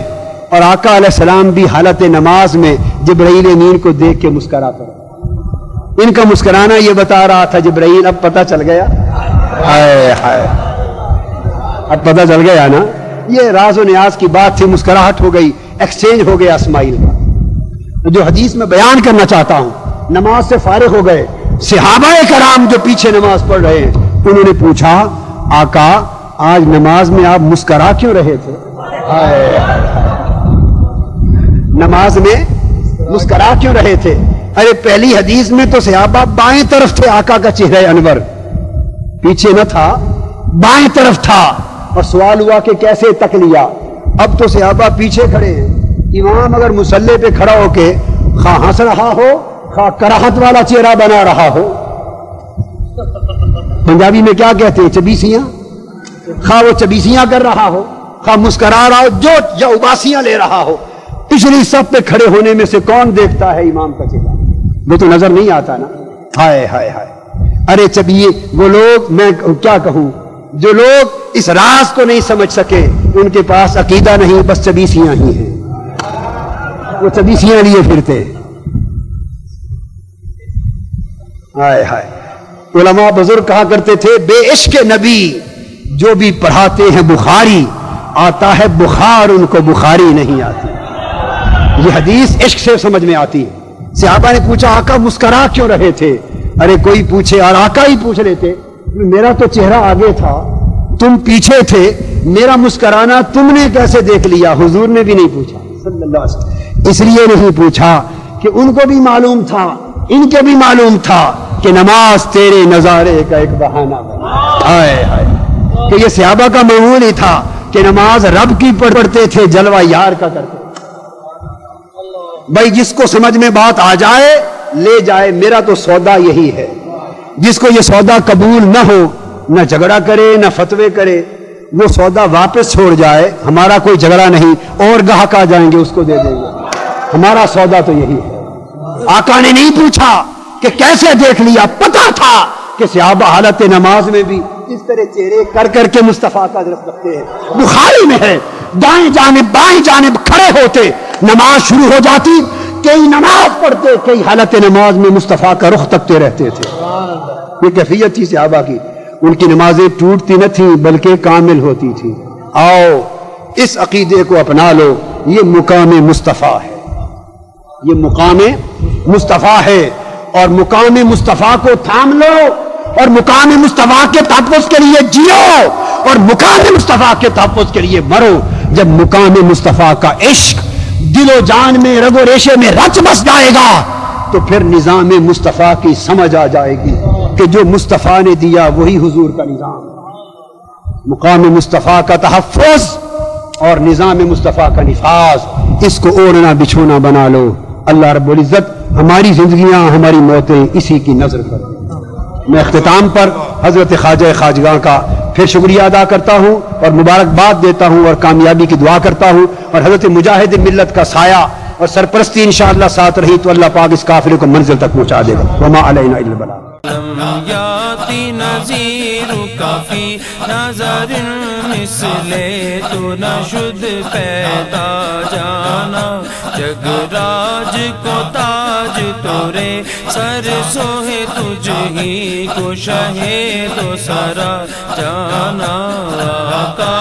Speaker 2: اور آقا علیہ السلام بھی حالت نماز میں جبرائیل امین کو دیکھ کے مسکراتا رہا۔ ان کا مسکرانا یہ بتا رہا تھا جبرائیل اب پتہ چل گیا، ہائے ہائے اب پتہ چل گیا نا، یہ راز و نیاز کی بات تھی، مسکراہٹ ہو گئی، ایکسچینج ہو گیا اسماعیل کا۔ جو حدیث میں بیان کرنا چاہتا ہوں، نماز سے فارغ ہو گئے صحابہ کرام جو پیچھے نماز پڑھ رہے ہیں، انہوں نے پوچھا آقا آج نماز میں آپ مسکرا کیوں رہے تھے؟ نماز میں مسکرا کیوں رہے تھے؟ ارے پہلی حدیث میں تو صحابہ بائیں طرف تھے، آقا کا چہرہ انور پیچھے نہ تھا، بائیں طرف تھا، اور سوال ہوا کہ کیسے تک لیا؟ اب تو صحابہ پیچھے کھڑے ہیں، امام اگر مصلی پہ کھڑا ہو کے خواہ ہنس رہا ہو خواہ کراہت والا چہرہ بنا رہا ہو، پنجابی میں کیا کہتے ہیں چبیسیاں، خواہ وہ چبیسیاں کر رہا ہو خواہ مسکرا رہا ہو، جو یا اباسیاں لے رہا ہو، پچھلی صف پہ کھڑے ہونے میں سے کون دیکھتا ہے امام کا چہرہ؟ وہ تو نظر نہیں آتا نا۔ ہائے ہائے ہائے، ارے چبیے وہ لوگ، میں کیا کہوں، جو لوگ اس راز کو نہیں سمجھ سکے ان کے پاس عقیدہ نہیں، بس چبیسیاں ہی ہیں، وہ چبیسیاں لیے پھرتے۔ ہائے ہائے، علماء بزرگ کہا کرتے تھے بے عشق نبی جو بھی پڑھاتے ہیں بخاری، آتا ہے بخار ان کو بخاری نہیں آتی۔ یہ حدیث عشق سے سمجھ میں آتی ہے۔ صحابہ نے پوچھا آقا مسکرا کیوں رہے تھے؟ ارے کوئی پوچھے اور آقا ہی پوچھ لیتے، میرا تو چہرہ آگے تھا تم پیچھے تھے، میرا مسکرانا تم نے کیسے دیکھ لیا؟ حضور نے بھی نہیں پوچھا صلی اللہ علیہ وسلم، اس لیے نہیں پوچھا کہ ان کو بھی معلوم تھا، ان کے بھی معلوم تھا کہ نماز تیرے نظارے کا ایک بہانہ بنا۔ ہائے ہائے، کہ یہ صحابہ کا معمول ہی تھا کہ نماز رب کی پڑھتے تھے، جلوہ یار کا کرتے۔ بھائی جس کو سمجھ میں بات آ جائے لے جائے، میرا تو سودا یہی ہے، جس کو یہ سودا قبول نہ ہو نہ جھگڑا کرے نہ فتوے کرے، وہ سودا واپس چھوڑ جائے، ہمارا کوئی جھگڑا نہیں، اور گاہک آ جائیں گے اس کو دے دیں گے، ہمارا سودا تو یہی ہے۔ آقا نے نہیں پوچھا کہ کیسے دیکھ لیا، پتا تھا کہ صحابہ حالت نماز میں بھی اس طرح چہرے کر کر کے مصطفیٰ کا درخت رکھتے ہیں۔ بخاری میں ہے دائیں جانب بائیں جانب کھڑے ہوتے، نماز شروع ہو جاتی، کئی نماز پڑھتے، کئی حالت نماز میں مصطفیٰ کا رخ تکتے رہتے تھے۔ یہ کیفیت تھی صحابہ کی، ان کی نمازیں ٹوٹتی نہ تھیں بلکہ کامل ہوتی تھی۔ آؤ اس عقیدے کو اپنا لو، یہ مقام مصطفیٰ ہے، یہ مقام مصطفیٰ ہے، اور مقام مصطفیٰ کو تھام لو اور مقام مصطفیٰ کے تحفظ کے لیے جیو اور مقام مصطفیٰ کے تحفظ کے لیے مرو۔ جب مقام مصطفیٰ کا عشق دل و جان میں رگ و ریشے میں رچ بس جائے گا تو پھر نظام مصطفیٰ کی سمجھ آ جائے گی کہ جو مصطفیٰ نے دیا وہی حضور کا نظام۔ مقام مصطفیٰ کا تحفظ اور نظام مصطفیٰ کا نفاذ، اس کو اوڑھنا بچھونا بنا لو۔ اللہ رب العزت ہماری زندگیاں ہماری موتیں اسی کی نظر پر۔ میں اختتام پر حضرت خواجہ خواجگاں کا پھر شکریہ ادا کرتا ہوں اور مبارکباد دیتا ہوں اور کامیابی کی دعا کرتا ہوں، اور حضرت مجاہد ملت کا سایہ اور سرپرستی انشاءاللہ ساتھ رہی تو اللہ پاک اس قافلے کو منزل تک پہنچا دے گا۔ وما علینا الا البلاغ۔
Speaker 1: یاتی نظیر کافی نظر مثل تو نہ شد پیدا جانا، جگ راج کو تاج تورے سر سوہے تجھ ہی کو شہے تو سرا جانا، آقا